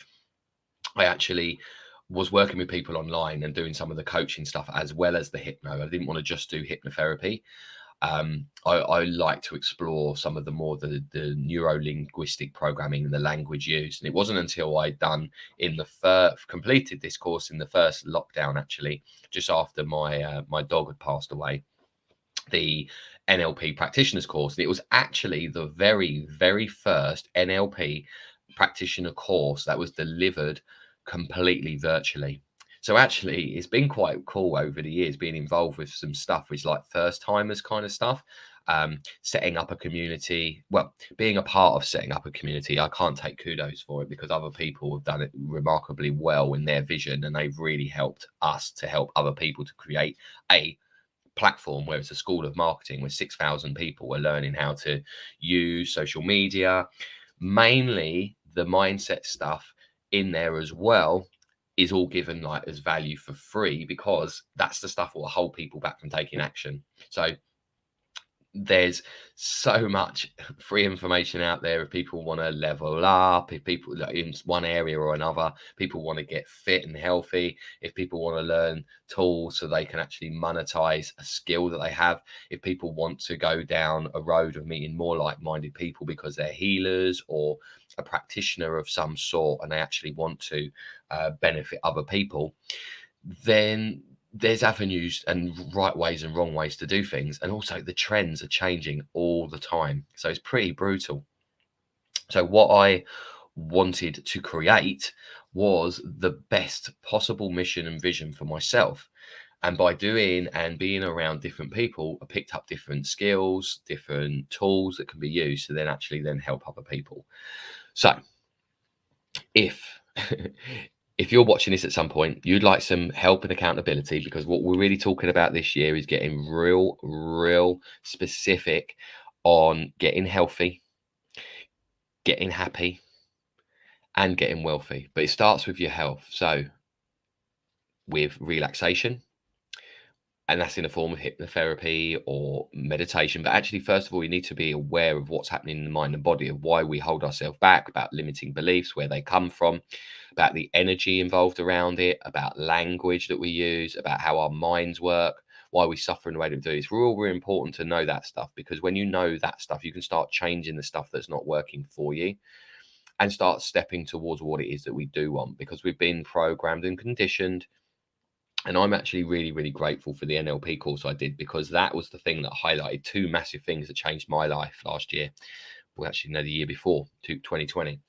I actually was working with people online and doing some of the coaching stuff as well as the hypno. I didn't want to just do hypnotherapy. I like to explore some of the neuro-linguistic programming and the language used. And it wasn't until I'd completed this course in the first lockdown, actually, just after my dog had passed away, the NLP practitioners course. And it was actually the very, very first NLP practitioner course that was delivered completely virtually. So actually, it's been quite cool over the years being involved with some stuff which like first timers kind of stuff. Setting up a community, well, being a part of setting up a community. I can't take kudos for it because other people have done it remarkably well in their vision, and they've really helped us to help other people to create a platform where it's a school of marketing where 6,000 people are learning how to use social media. Mainly the mindset stuff in there as well is all given like as value for free, because that's the stuff that will hold people back from taking action. So there's so much free information out there. If people want to level up, if people like in one area or another, people want to get fit and healthy, if people want to learn tools so they can actually monetize a skill that they have, if people want to go down a road of meeting more like-minded people because they're healers or a practitioner of some sort and they actually want to benefit other people, then there's avenues and right ways and wrong ways to do things. And also the trends are changing all the time. So it's pretty brutal. So what I wanted to create was the best possible mission and vision for myself. And by doing and being around different people, I picked up different skills, different tools that can be used to then actually then help other people. So if if you're watching this at some point, you'd like some help and accountability, because what we're really talking about this year is getting real specific on getting healthy, getting happy, and getting wealthy. But it starts with your health. So with relaxation, and that's in the form of hypnotherapy or meditation. But actually, first of all, you need to be aware of what's happening in the mind and body, of why we hold ourselves back, about limiting beliefs, where they come from, about the energy involved around it, about language that we use, about how our minds work, why we suffer in the way that we do. It's really important to know that stuff, because when you know that stuff, you can start changing the stuff that's not working for you. and start stepping towards what it is that we do want, because we've been programmed and conditioned. And I'm actually really, really grateful for the NLP course I did, because that was the thing that highlighted two massive things that changed my life last year. Well, actually, no, the year before, 2020.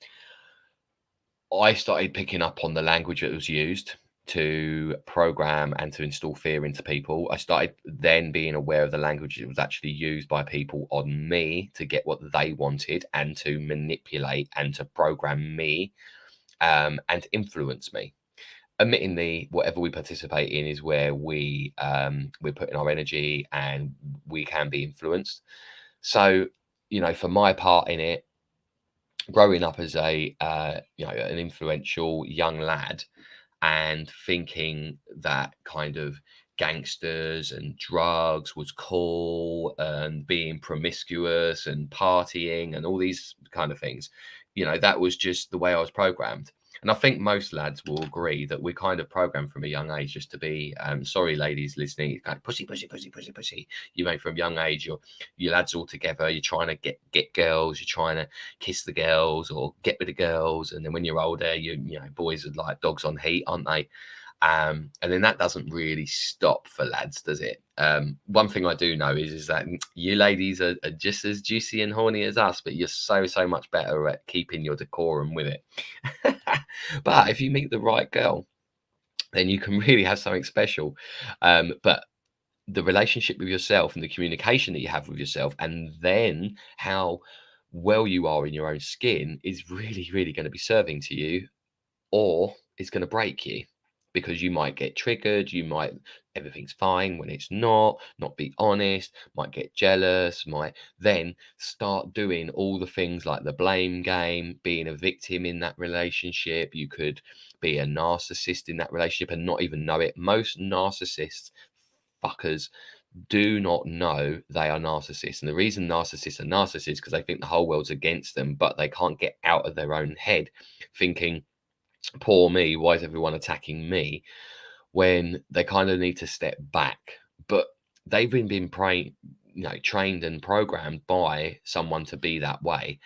I started picking up on the language that was used to program and to install fear into people. I started then being aware of the language that was actually used by people on me to get what they wanted and to manipulate and to program me, and influence me. Admittingly, whatever we participate in is where we're putting our energy, and we can be influenced. So, for my part in it, growing up as an influential young lad, and thinking that kind of gangsters and drugs was cool, and being promiscuous and partying and all these kind of things, that was just the way I was programmed. And I think most lads will agree that we're kind of programmed from a young age just to be, sorry, ladies listening, like pussy, pussy, pussy, pussy, pussy. From young age, your lads all together. You're trying to get girls. You're trying to kiss the girls or get with the girls. And then when you're older, boys are like dogs on heat, aren't they? And then that doesn't really stop for lads, does it? One thing I do know is that you ladies are just as juicy and horny as us, but you're so much better at keeping your decorum with it. But if you meet the right girl, then you can really have something special. But the relationship with yourself and the communication that you have with yourself, and then how well you are in your own skin, is really, really going to be serving to you, or it's going to break you, because you might get triggered. Everything's fine when it's not be honest, might get jealous, might then start doing all the things like the blame game, being a victim in that relationship. You could be a narcissist in that relationship and not even know it. Most narcissists fuckers do not know they are narcissists. And the reason narcissists are narcissists because they think the whole world's against them, but they can't get out of their own head thinking, poor me, why is everyone attacking me? When they kind of need to step back. But they've been trained and programmed by someone to be that way.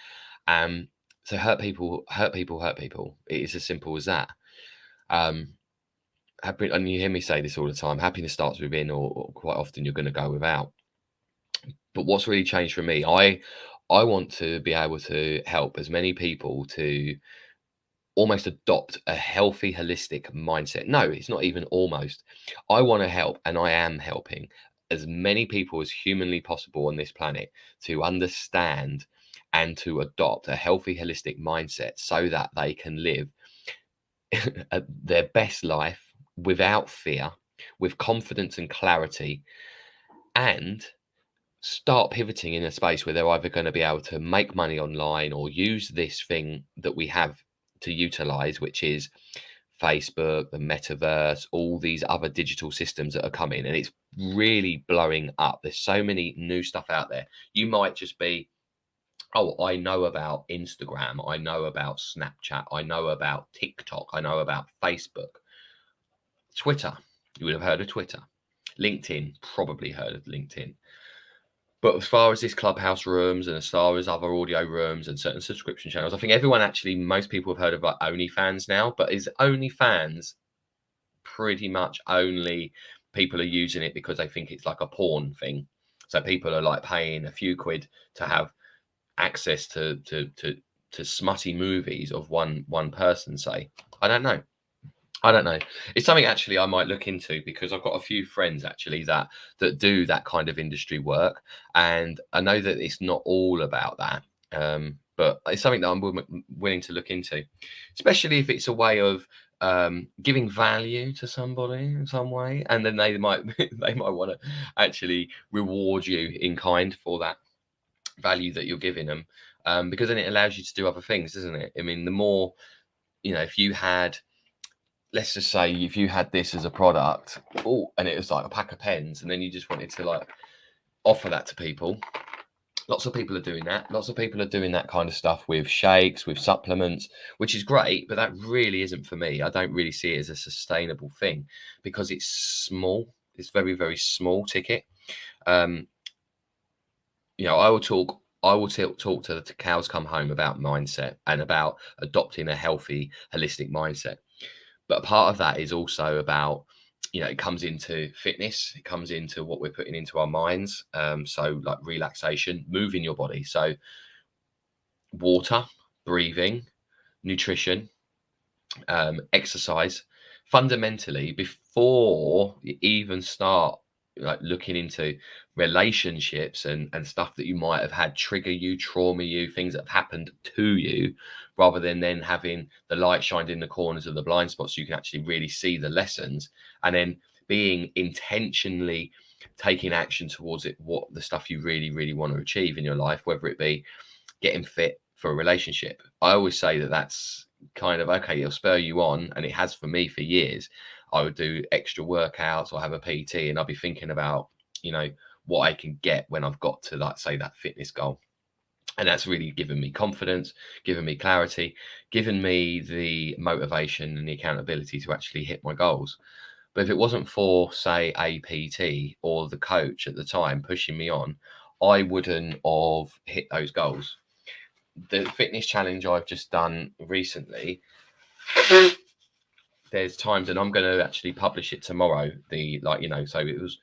So hurt people, hurt people, hurt people. It is as simple as that. And you hear me say this all the time, happiness starts within, or quite often you're going to go without. But what's really changed for me, I want to be able to help as many people to almost adopt a healthy, holistic mindset. No, it's not even almost. I want to help, and I am helping as many people as humanly possible on this planet to understand and to adopt a healthy, holistic mindset so that they can live their best life without fear, with confidence and clarity, and start pivoting in a space where they're either going to be able to make money online or use this thing that we have to utilize, which is Facebook, the metaverse, all these other digital systems that are coming, and it's really blowing up. There's so many new stuff out there. You might just be, oh, I know about Instagram, I know about Snapchat, I know about TikTok, I know about Facebook. Twitter, you would have heard of Twitter. LinkedIn, probably heard of LinkedIn. But as far as this Clubhouse rooms, and as far as other audio rooms and certain subscription channels, I think most people have heard of like OnlyFans now. But is OnlyFans pretty much only people are using it because they think it's like a porn thing? So people are like paying a few quid to have access to smutty movies of one person. Say, I don't know. It's something actually I might look into, because I've got a few friends actually that do that kind of industry work, and I know that it's not all about that. But it's something that I'm willing to look into, especially if it's a way of giving value to somebody in some way, and then they might want to actually reward you in kind for that value that you're giving them, because then it allows you to do other things, doesn't it? I mean, the more, if you had, let's just say, if you had this as a product, and it was like a pack of pens, and then you just wanted to like offer that to people. Lots of people are doing that. Lots of people are doing that kind of stuff with shakes, with supplements, which is great, but that really isn't for me. I don't really see it as a sustainable thing, because it's small. It's very, very small ticket. I will talk I will talk to the cows come home about mindset and about adopting a healthy, holistic mindset. But a part of that is also about, it comes into fitness, it comes into what we're putting into our minds. So like relaxation, moving your body. So water, breathing, nutrition, exercise. Fundamentally, before you even start like looking into relationships and stuff that you might have had trigger you, trauma you, things that have happened to you, rather than then having the light shined in the corners of the blind spots, so you can actually really see the lessons, and then being intentionally taking action towards it, what the stuff you really, really want to achieve in your life, whether it be getting fit for a relationship. I always say that that's kind of okay, it'll spur you on, and it has for me for years. I would do extra workouts or have a PT, and I'll be thinking about, what I can get when I've got to, like, say, that fitness goal. And that's really given me confidence, given me clarity, given me the motivation and the accountability to actually hit my goals. But if it wasn't for, say, a PT or the coach at the time pushing me on, I wouldn't have hit those goals. The fitness challenge I've just done recently, there's times, and I'm going to actually publish it tomorrow. So it was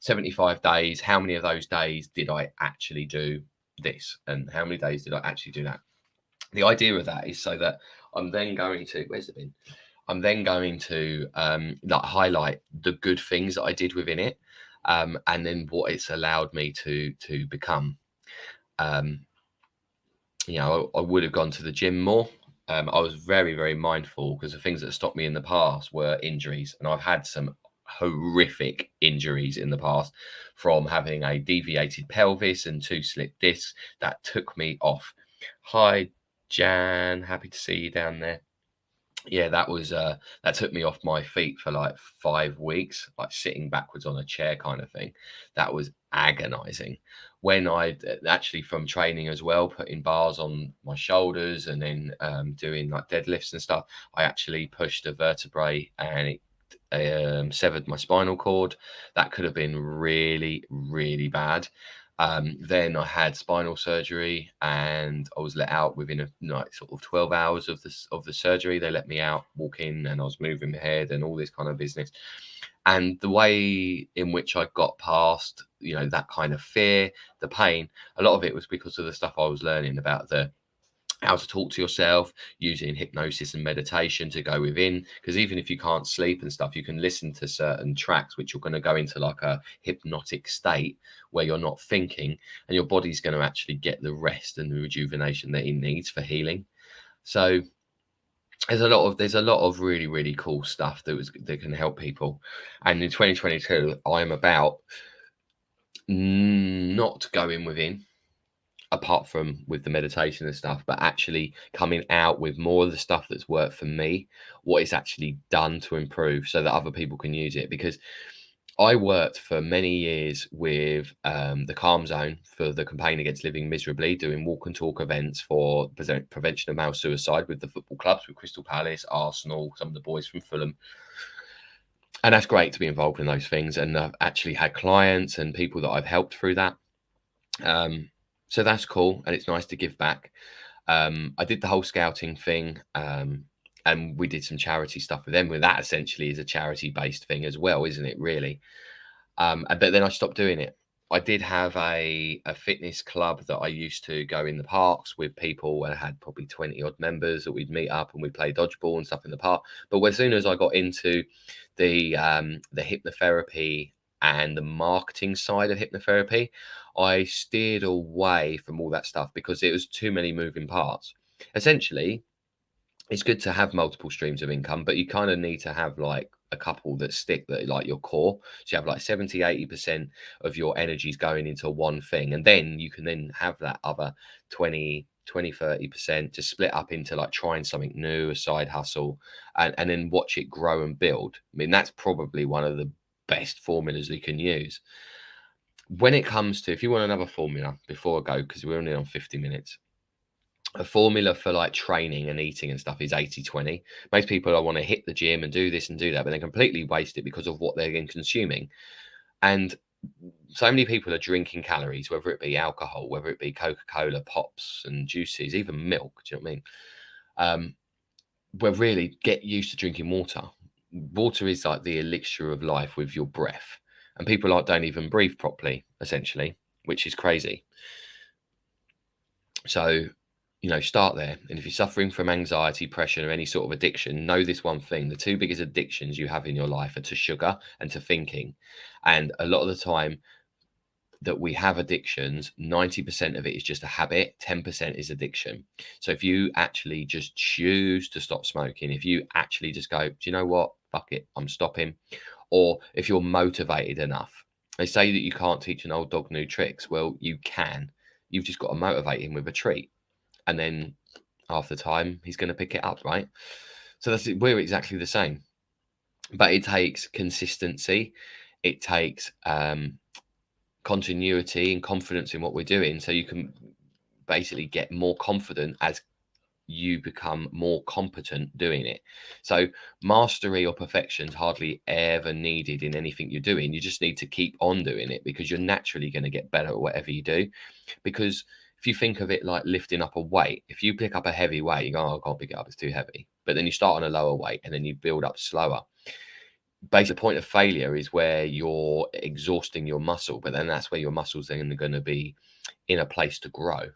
75 days. How many of those days did I actually do this? And how many days did I actually do that? The idea of that is so that I'm then going to, where's it been? I'm then going to highlight the good things that I did within it, and then what it's allowed me to become. I would have gone to the gym more. I was very, very mindful, because the things that stopped me in the past were injuries, and I've had some horrific injuries in the past, from having a deviated pelvis and 2 slipped discs that took me off. Hi, Jan, happy to see you down there. Yeah, that took me off my feet for like 5 weeks, like sitting backwards on a chair kind of thing. That was agonizing. When I actually, from training as well, putting bars on my shoulders and then doing like deadlifts and stuff, I actually pushed a vertebrae, and it severed my spinal cord. That could have been really, really bad. Then I had spinal surgery, and I was let out within sort of 12 hours of the surgery. They let me out, walk in, and I was moving my head and all this kind of business. And the way in which I got past, that kind of fear, the pain, a lot of it was because of the stuff I was learning about how to talk to yourself, using hypnosis and meditation to go within. Because even if you can't sleep and stuff, you can listen to certain tracks, which you're going to go into like a hypnotic state where you're not thinking, and your body's going to actually get the rest and the rejuvenation that it needs for healing. So there's a lot of really, really cool stuff that can help people. And in 2022, I'm about not going within, apart from with the meditation and stuff, but actually coming out with more of the stuff that's worked for me, what it's actually done to improve, so that other people can use it. Because I worked for many years with the Calm Zone for the Campaign Against Living Miserably, doing walk and talk events for prevention of male suicide with the football clubs, with Crystal Palace, Arsenal, some of the boys from Fulham. And that's great to be involved in those things. And I've actually had clients and people that I've helped through that. So that's cool, and it's nice to give back. I did the whole scouting thing, and we did some charity stuff with them. Well, that essentially is a charity-based thing as well, isn't it, really? But then I stopped doing it. I did have a fitness club that I used to go in the parks with people, and I had probably 20 odd members that we'd meet up and we'd play dodgeball and stuff in the park. But as soon as I got into the hypnotherapy and the marketing side of hypnotherapy, I steered away from all that stuff because it was too many moving parts. Essentially, it's good to have multiple streams of income, but you kind of need to have like a couple that stick, that like your core. So you have like 70-80% of your energies going into one thing, and then you can then have that other 20-30% to split up into like trying something new, a side hustle, and then watch it grow and build. I mean, that's probably one of the best formulas we can use. When it comes to, if you want another formula before I go, because we're only on 50 minutes, a formula for like training and eating and stuff is 80-20. Most people want to hit the gym and do this and do that, but they completely waste it because of what they're consuming. And so many people are drinking calories, whether it be alcohol, whether it be Coca-Cola, pops and juices, even milk. Do you know what I mean? Well, really get used to drinking water. Water is like the elixir of life with your breath. And people like don't even breathe properly, essentially, which is crazy. So, start there. And if you're suffering from anxiety, pressure, or any sort of addiction, know this one thing. The two biggest addictions you have in your life are to sugar and to thinking. And a lot of the time that we have addictions, 90% of it is just a habit, 10% is addiction. So if you actually just choose to stop smoking, if you actually just go, do you know what? Fuck it, I'm stopping. Or if you're motivated enough, they say that you can't teach an old dog new tricks. Well, you can. You've just got to motivate him with a treat. And then after time, he's going to pick it up, right? So we're exactly the same. But it takes consistency. It takes continuity and confidence in what we're doing, so you can basically get more confident as you become more competent doing it. So mastery or perfection is hardly ever needed in anything you're doing. You just need to keep on doing it, because you're naturally going to get better at whatever you do. Because if you think of it like lifting up a weight, if you pick up a heavy weight, you go, oh, I can't pick it up, it's too heavy. But then you start on a lower weight and then you build up slower. Basically, the point of failure is where you're exhausting your muscle, but then that's where your muscles then are going to be in a place to grow.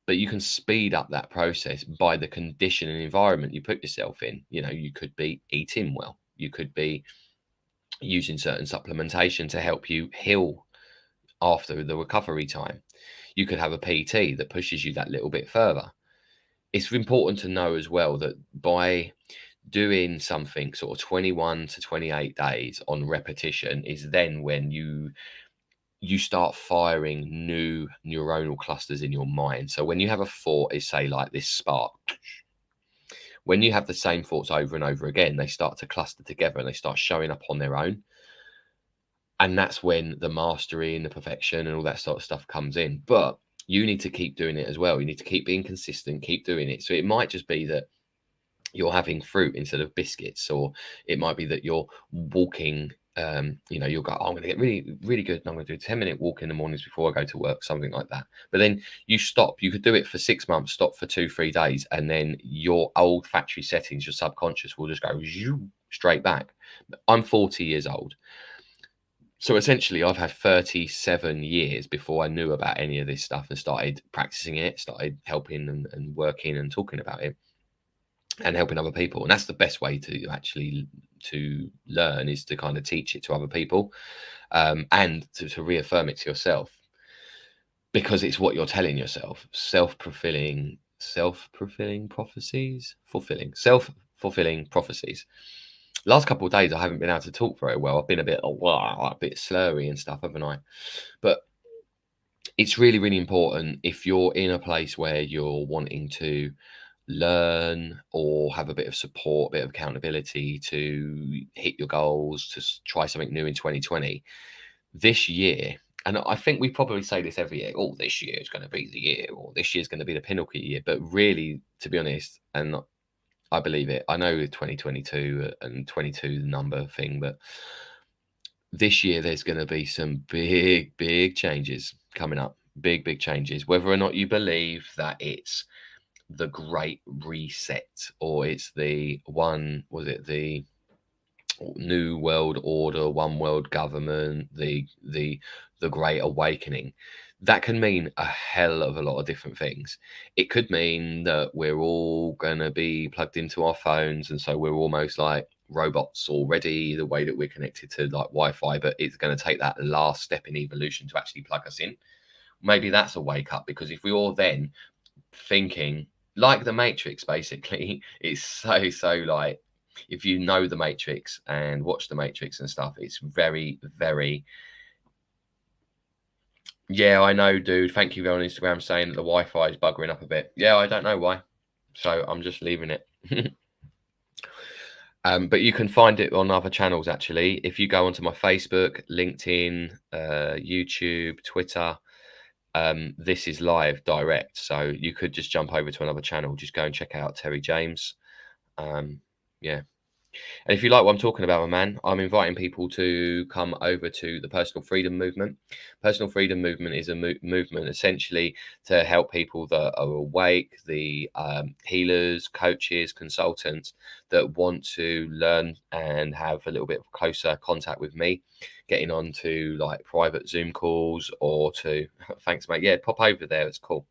But you can speed up that process by the condition and environment you put yourself in. You could be eating well, you could be using certain supplementation to help you heal after the recovery time. You could have a PT that pushes you that little bit further. It's important to know as well that by doing something sort of 21 to 28 days on repetition is then when you start firing new neuronal clusters in your mind. So when you have a thought, is say like this spark, when you have the same thoughts over and over again, they start to cluster together and they start showing up on their own. And that's when the mastery and the perfection and all that sort of stuff comes in. But you need to keep doing it as well. You need to keep being consistent, keep doing it. So it might just be that you're having fruit instead of biscuits, or it might be that you're walking. You'll go, oh, I'm going to get really, really good, and I'm going to do a 10-minute walk in the mornings before I go to work, something like that. But then you stop. You could do it for 6 months, stop for 2-3 days, and then your old factory settings, your subconscious, will just go straight back. I'm 40 years old. So essentially, I've had 37 years before I knew about any of this stuff and started practicing it, started helping and working and talking about it and helping other people. And that's the best way to actually to learn, is to kind of teach it to other people, and to reaffirm it to yourself, because it's what you're telling yourself. Self-fulfilling prophecies. Last couple of days I haven't been able to talk very well. I've been a bit slurry and stuff, haven't I? But it's really, really important, if you're in a place where you're wanting to learn or have a bit of support, a bit of accountability to hit your goals, to try something new in 2020, this year. And I think we probably say this every year, oh, this year is going to be the year, or this year is going to be the pinnacle year. But really, to be honest, and I believe it, I know 2022 and 22 the number thing, but this year there's going to be some big, big changes coming up. Big, big changes. Whether or not you believe that it's the Great Reset, or it's the New World Order, one world government, the Great Awakening, that can mean a hell of a lot of different things. It could mean that we're all going to be plugged into our phones, and so we're almost like robots already, the way that we're connected to like Wi-Fi, but it's going to take that last step in evolution to actually plug us in. Maybe that's a wake up, because if we all then thinking like the Matrix, basically, it's so like, if you know the Matrix and watch the Matrix and stuff, it's very, very. Yeah, I know, dude. Thank you on Instagram saying that the Wi-Fi is buggering up a bit. Yeah, I don't know why, so I'm just leaving it. But you can find it on other channels, actually. If you go onto my Facebook, LinkedIn, YouTube, Twitter, this is live direct, so you could just jump over to another channel. Just go and check out Terry James. Yeah, And if you like what I'm talking about, my man, I'm inviting people to come over to the Personal Freedom Movement. Personal Freedom Movement is a movement essentially to help people that are awake, the healers, coaches, consultants that want to learn and have a little bit of closer contact with me, getting on to like private Zoom calls or to, thanks, mate. Yeah, pop over there. It's cool.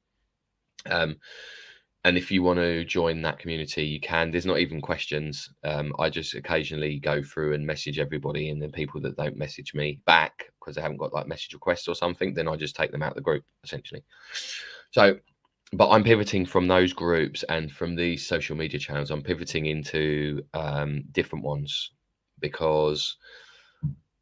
And if you want to join that community, you can. There's not even questions. I just occasionally go through and message everybody, and then people that don't message me back because they haven't got like message requests or something, then I just take them out of the group essentially. So, but I'm pivoting from those groups and from these social media channels. I'm pivoting into different ones because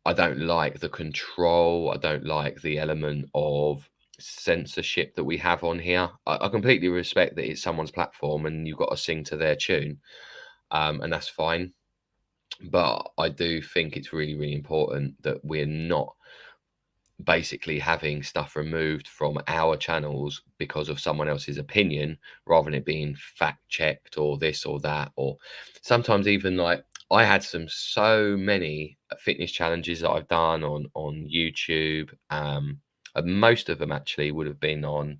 I don't like the control. I don't like the element of censorship that we have on here. I completely respect that it's someone's platform and you've got to sing to their tune, and that's fine. But I do think it's really, really important that we're not basically having stuff removed from our channels because of someone else's opinion rather than it being fact checked or this or that. Or sometimes even like I had so many fitness challenges that I've done on YouTube. And most of them actually would have been on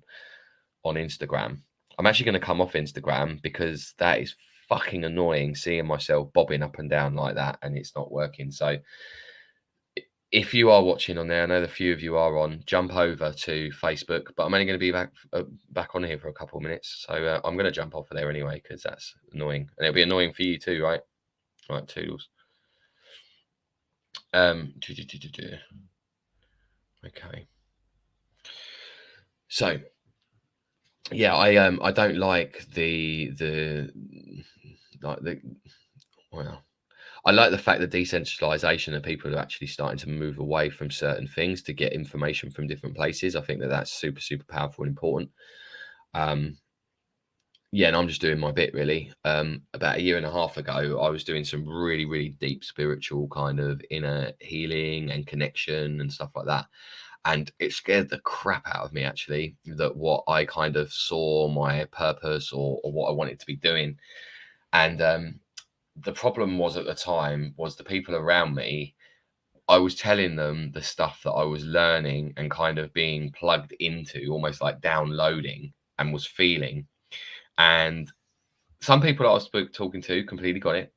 Instagram. I'm actually going to come off Instagram because that is fucking annoying seeing myself bobbing up and down like that and it's not working. So if you are watching on there, I know a few of you are on, jump over to Facebook, but I'm only going to be back on here for a couple of minutes. So I'm going to jump off of there anyway, because that's annoying. And it'll be annoying for you too, right? Right, Toodles. Okay. So yeah, I don't like well, I like the fact that decentralization of people are actually starting to move away from certain things to get information from different places. I think that that's super, super powerful and important. Yeah, and I'm just doing my bit really. About a year and a half ago, I was doing some really, really deep spiritual kind of inner healing and connection and stuff like that. And it scared the crap out of me actually, that what I kind of saw my purpose or what I wanted to be doing. And the problem was at the time was the people around me, I was telling them the stuff that I was learning and kind of being plugged into, almost like downloading and was feeling. And some people that I was talking to completely got it.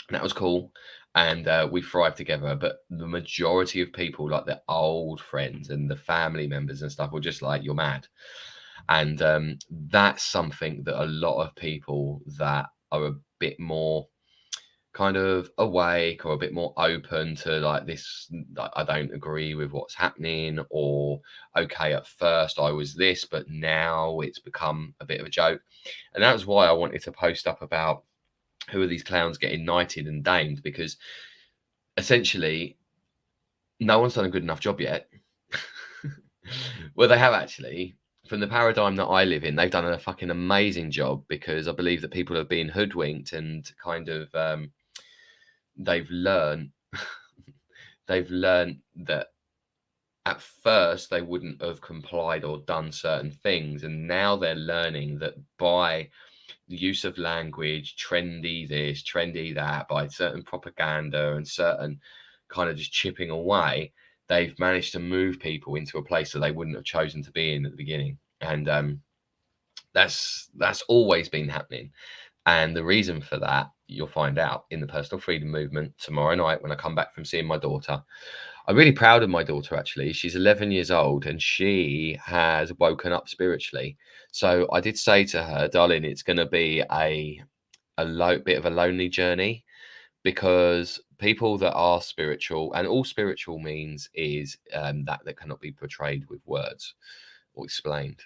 And that was cool. And we thrived together. But the majority of people, like the old friends and the family members and stuff, were just like, you're mad. And that's something that a lot of people that are a bit more kind of awake or a bit more open to like this, like, I don't agree with what's happening, or okay, at first I was this but now it's become a bit of a joke. And that was why I wanted to post up about who are these clowns getting knighted and damed, because essentially no one's done a good enough job yet. Well, they have actually. From the paradigm that I live in, they've done a fucking amazing job, because I believe that people have been hoodwinked and kind of they've learned they've learned that at first they wouldn't have complied or done certain things, and now they're learning that by the use of language, trendy this, trendy that, by certain propaganda and certain kind of just chipping away, they've managed to move people into a place that they wouldn't have chosen to be in at the beginning. And that's always been happening. And the reason for that, you'll find out in the Personal Freedom Movement tomorrow night when I come back from seeing my daughter. I'm really proud of my daughter, actually. She's 11 years old and she has woken up spiritually. So I did say to her, darling, it's going to be a bit of a lonely journey, because people that are spiritual, and all spiritual means is that cannot be portrayed with words or explained.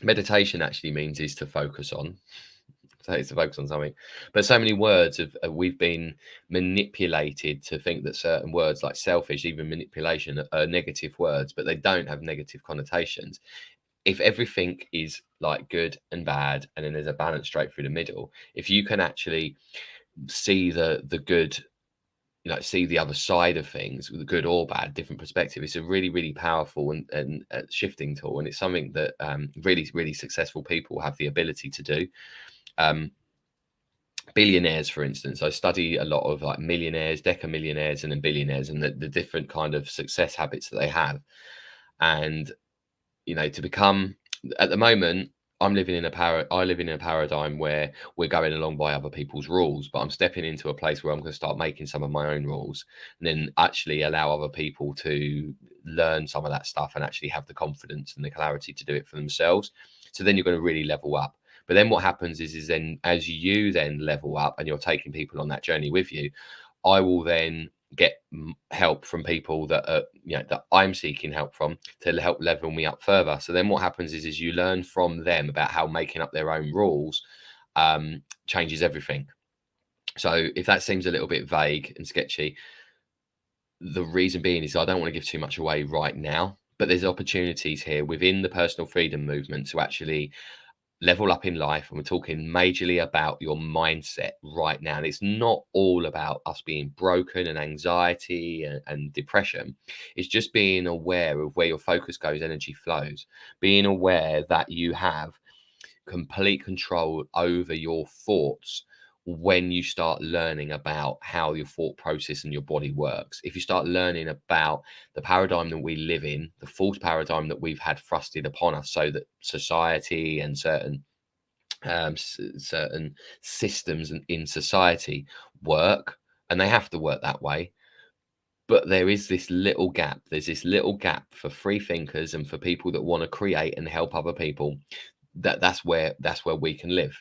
Meditation actually means is to focus on. So it's to focus on something. But so many words we've been manipulated to think that certain words like selfish, even manipulation, are negative words, but they don't have negative connotations. If everything is like good and bad, and then there's a balance straight through the middle, if you can actually see the good, see the other side of things, the good or bad, different perspective, it's a really, really powerful and shifting tool. And it's something that really, really successful people have the ability to do. Um, billionaires, for instance. I study a lot of like millionaires, decamillionaires, and then billionaires, and the different kind of success habits that they have. And to become at the moment, I live in a paradigm where we're going along by other people's rules, but I'm stepping into a place where I'm going to start making some of my own rules and then actually allow other people to learn some of that stuff and actually have the confidence and the clarity to do it for themselves. So then you're going to really level up. But then what happens is then as you then level up and you're taking people on that journey with you, I will then get help from people that are, that I'm seeking help from to help level me up further. So then what happens is you learn from them about how making up their own rules changes everything. So if that seems a little bit vague and sketchy, the reason being is I don't want to give too much away right now, but there's opportunities here within the personal freedom movement to actually level up in life. And we're talking majorly about your mindset right now. And it's not all about us being broken and anxiety and depression. It's just being aware of where your focus goes, energy flows, being aware that you have complete control over your thoughts when you start learning about how your thought process and your body works. If you start learning about the paradigm that we live in, the false paradigm that we've had thrusted upon us, so that society and certain systems in society work, and they have to work that way. But there is this little gap. There's this little gap for free thinkers and for people that want to create and help other people. That's where we can live.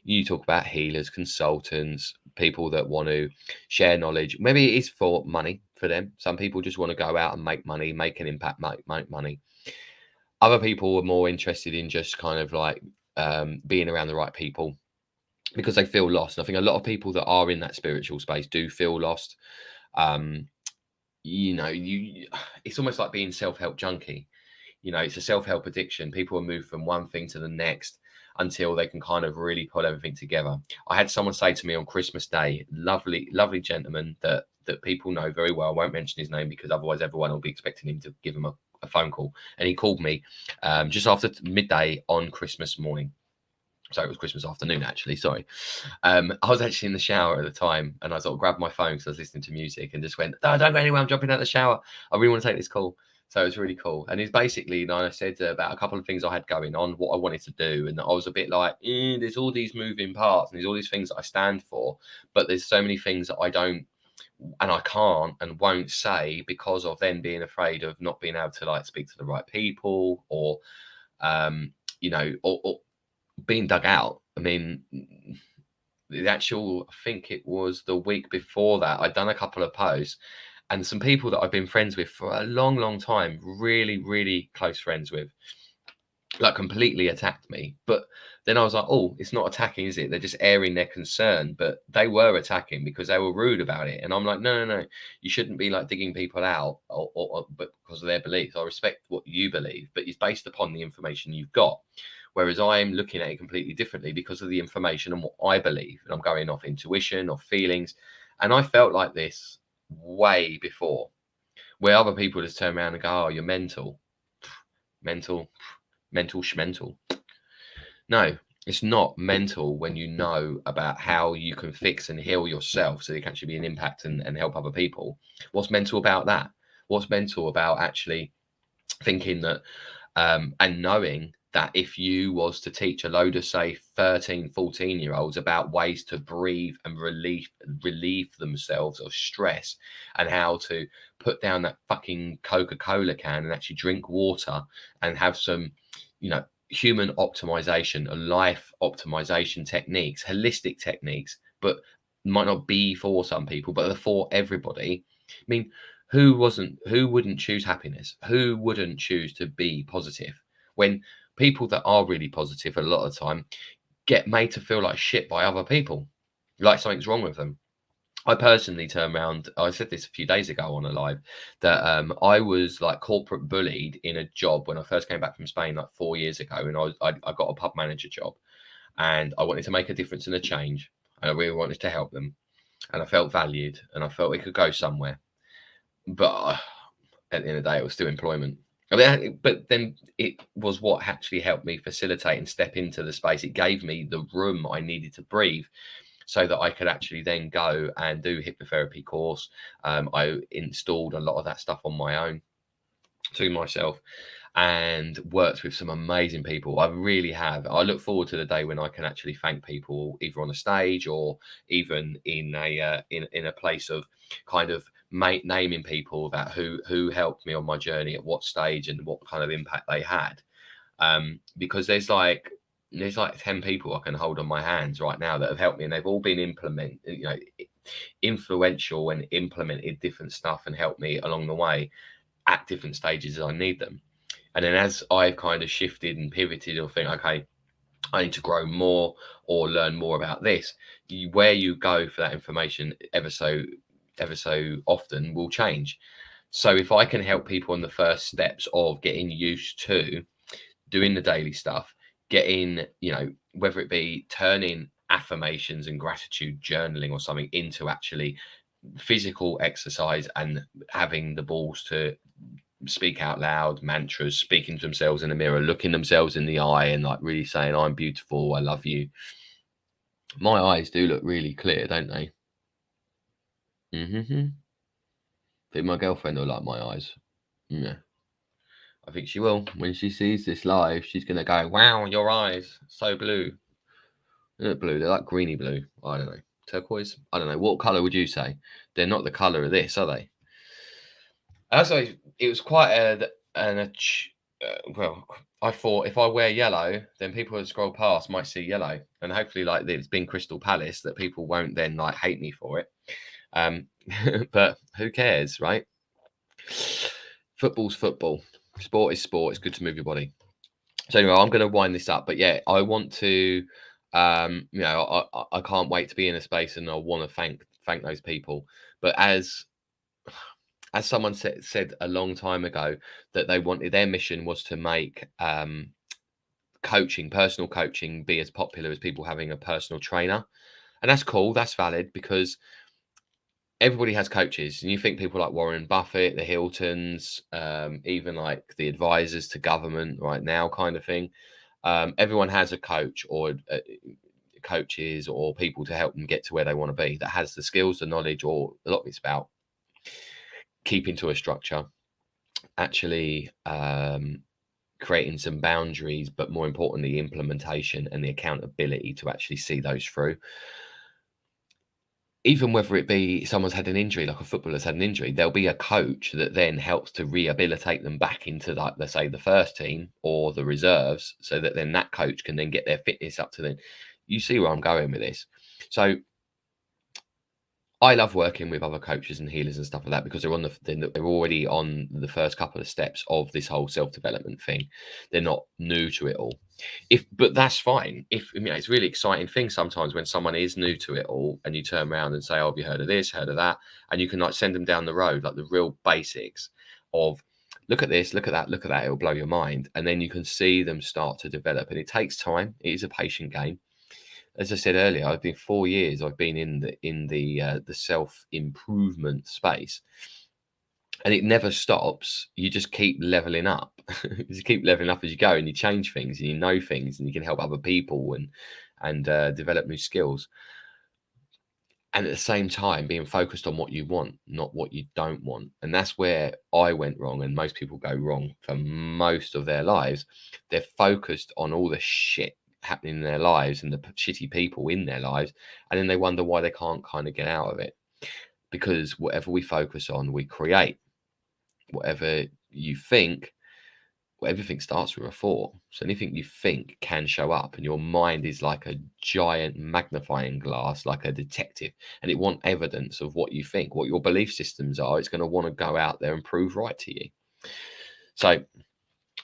You talk about healers, consultants, people that want to share knowledge. Maybe it is for money for them. Some people just want to go out and make money, make an impact, make money. Other people are more interested in just kind of like being around the right people because they feel lost. And I think a lot of people that are in that spiritual space do feel lost. Um, it's almost like being self-help junkie. It's a self-help addiction. People will move from one thing to the next until they can kind of really put everything together. I had someone say to me on Christmas Day, lovely gentleman that people know very well. I won't mention his name because otherwise everyone will be expecting him to give him a phone call. And he called me just after midday on Christmas morning. So it was Christmas afternoon, actually. Sorry. I was actually in the shower at the time, and I sort of grabbed my phone because I was listening to music and just went, "No, don't go anywhere. I'm jumping out of the shower. I really want to take this call." So it was really cool. And it's basically, I said about a couple of things I had going on, what I wanted to do, and I was a bit like, there's all these moving parts, and there's all these things that I stand for, but there's so many things that I don't, and I can't and won't say because of then being afraid of not being able to like speak to the right people or, or being dug out. I mean, the actual, I think it was the week before that, I'd done a couple of posts and some people that I've been friends with for a long, long time, really, really close friends with, like completely attacked me. But then I was like, oh, it's not attacking, is it? They're just airing their concern. But they were attacking because they were rude about it. And I'm like, no. You shouldn't be like digging people out but because of their beliefs. I respect what you believe, but it's based upon the information you've got. Whereas I'm looking at it completely differently because of the information and what I believe. And I'm going off intuition or feelings. And I felt like this way before, where other people just turn around and go, oh, you're mental. Mental schmental. No, it's not mental when you know about how you can fix and heal yourself so you can actually be an impact and help other people. What's mental about that? What's mental about actually thinking that and knowing that if you was to teach a load of say 13 14 year olds about ways to breathe and relieve themselves of stress and how to put down that fucking Coca-Cola can and actually drink water and have some human optimization, life optimization techniques, holistic techniques, but might not be for some people, but for everybody. I mean, who wouldn't choose happiness? Who wouldn't choose to be positive? When people that are really positive a lot of the time get made to feel like shit by other people, like something's wrong with them. I personally turned around, I said this a few days ago on a live, that I was like corporate bullied in a job when I first came back from Spain like 4 years ago, and I got a pub manager job, and I wanted to make a difference and a change, and I really wanted to help them, and I felt valued, and I felt we could go somewhere, but at the end of the day, it was still employment. I mean, but then it was what actually helped me facilitate and step into the space. It gave me the room I needed to breathe so that I could actually then go and do hypnotherapy course. I installed a lot of that stuff on my own to myself and worked with some amazing people. I really have. I look forward to the day when I can actually thank people either on a stage or even in a in a place of kind of naming people about who helped me on my journey at what stage and what kind of impact they had. Because there's like 10 people I can hold on my hands right now that have helped me, and they've all been influential and implemented different stuff and helped me along the way at different stages as I need them. And then as I've kind of shifted and pivoted or think, okay, I need to grow more or learn more about this, where you go for that information ever so often will change. So if I can help people on the first steps of getting used to doing the daily stuff, getting, whether it be turning affirmations and gratitude journaling or something into actually physical exercise and having the balls to speak out loud mantras, speaking to themselves in the mirror, looking themselves in the eye and like really saying, I'm beautiful, I love you. My eyes do look really clear, don't they? I think my girlfriend will like my eyes. Yeah. I think she will. When she sees this live, she's going to go, wow, your eyes, so blue. They're not blue, they're like greeny blue. I don't know. Turquoise? I don't know. What colour would you say? They're not the colour of this, are they? Also, it was quite well, I thought if I wear yellow, then people who scroll past might see yellow, and hopefully, like it's been Crystal Palace, that people won't then like hate me for it. But who cares, right? Football's football. Sport is sport. It's good to move your body. So anyway, I'm going to wind this up, but yeah, I want to. I can't wait to be in a space, and I want to thank those people. But as someone said a long time ago, that they wanted, their mission was to make personal coaching, be as popular as people having a personal trainer. And that's cool, that's valid, because everybody has coaches. And you think people like Warren Buffett, the Hiltons, even like the advisors to government right now kind of thing. Everyone has a coach or coaches or people to help them get to where they want to be, that has the skills, the knowledge, or a lot of it's about keeping to a structure, actually creating some boundaries, but more importantly, implementation and the accountability to actually see those through. Even whether it be someone's had an injury, like a footballer's had an injury, there'll be a coach that then helps to rehabilitate them back into, like, let's say, the first team or the reserves, so that then that coach can then get their fitness up to then. You see where I'm going with this. So I love working with other coaches and healers and stuff like that, because they're already on the first couple of steps of this whole self-development thing. They're not new to it all. But that's fine. It's a really exciting thing sometimes when someone is new to it all, and you turn around and say, "Oh, have you heard of this? Heard of that?" And you can like send them down the road, like the real basics of, look at this, look at that, look at that. It'll blow your mind, and then you can see them start to develop. And it takes time. It is a patient game. As I said earlier, I've been 4 years. I've been in the self improvement space, and it never stops. You just keep leveling up. You just keep leveling up as you go, and you change things, and you know things, and you can help other people and develop new skills. And at the same time, being focused on what you want, not what you don't want. And that's where I went wrong, and most people go wrong for most of their lives. They're focused on all the shit happening in their lives and the shitty people in their lives, and then they wonder why they can't kind of get out of it. Because whatever we focus on, we create. Whatever you think, everything starts with a thought. So anything you think can show up, and your mind is like a giant magnifying glass, like a detective, and it wants evidence of what you think, what your belief systems are. It's going to want to go out there and prove right to you. So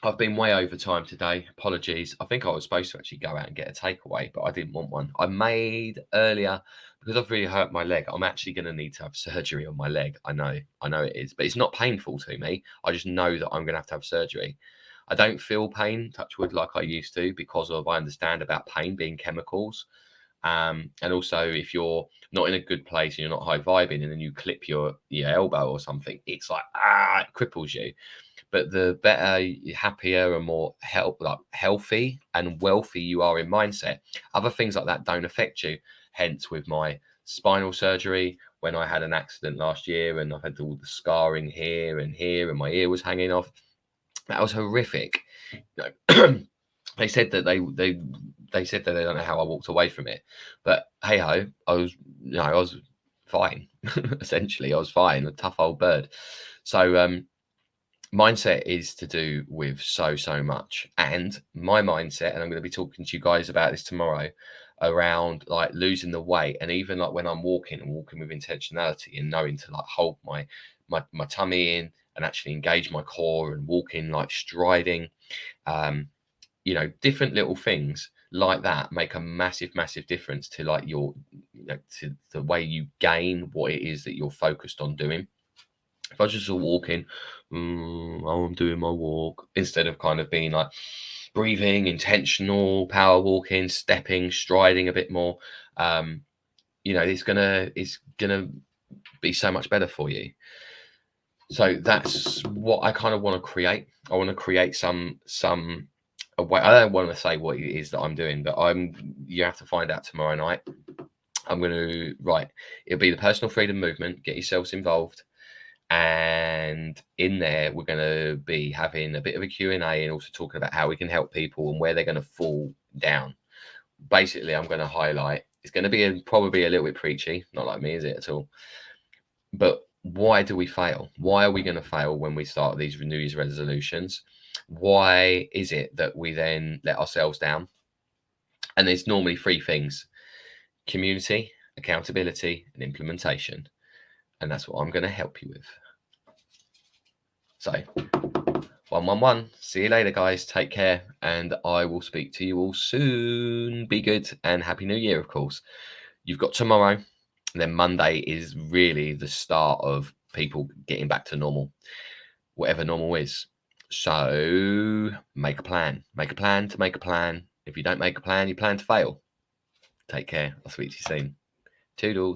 I've been way over time today. Apologies. I think I was supposed to actually go out and get a takeaway, but I didn't want one. I made earlier, because I've really hurt my leg. I'm actually going to need to have surgery on my leg. I know it is, but it's not painful to me. I just know that I'm going to have surgery. I don't feel pain, touch wood, like I used to, because I understand about pain being chemicals. And also, if you're not in a good place and you're not high vibing, and then you clip your elbow or something, it's like, it cripples you. But the better, happier, and more healthy and wealthy you are in mindset, other things like that don't affect you. hence with my spinal surgery, when I had an accident last year and I've had all the scarring here, and my ear was hanging off. That was horrific. They said that they said that they don't know how I walked away from it, but hey ho, I was fine. Essentially, I was fine, a tough old bird. So mindset is to do with so much, and my mindset, and I'm going to be talking to you guys about this tomorrow, around like losing the weight, and even like when I'm walking with intentionality and knowing to like hold my tummy in and actually engage my core and walking like striding, different little things like that make a massive difference to like your, to the way you gain what it is that you're focused on doing. If I was just walking, I'm doing my walk, instead of kind of being like breathing, intentional, power walking, stepping, striding a bit more, it's gonna be so much better for you. So that's what I kind of want to create. I want to create some a way. I don't want to say what it is that I'm doing, but you have to find out tomorrow night. I'm going to it'll be the personal freedom movement. Get yourselves involved. And in there, we're going to be having a bit of a Q&A and also talking about how we can help people and where they're going to fall down. Basically, I'm going to highlight, it's going to be probably a little bit preachy, not like me, is it at all? But why do we fail? Why are we going to fail when we start these New Year's resolutions? Why is it that we then let ourselves down? And there's normally three things: community, accountability, and implementation. And that's what I'm going to help you with. So 111. See you later, guys. Take care. And I will speak to you all soon. Be good and Happy New Year, of course. You've got tomorrow. And then Monday is really the start of people getting back to normal, whatever normal is. So make a plan. Make a plan to make a plan. If you don't make a plan, you plan to fail. Take care. I'll speak to you soon. Toodles.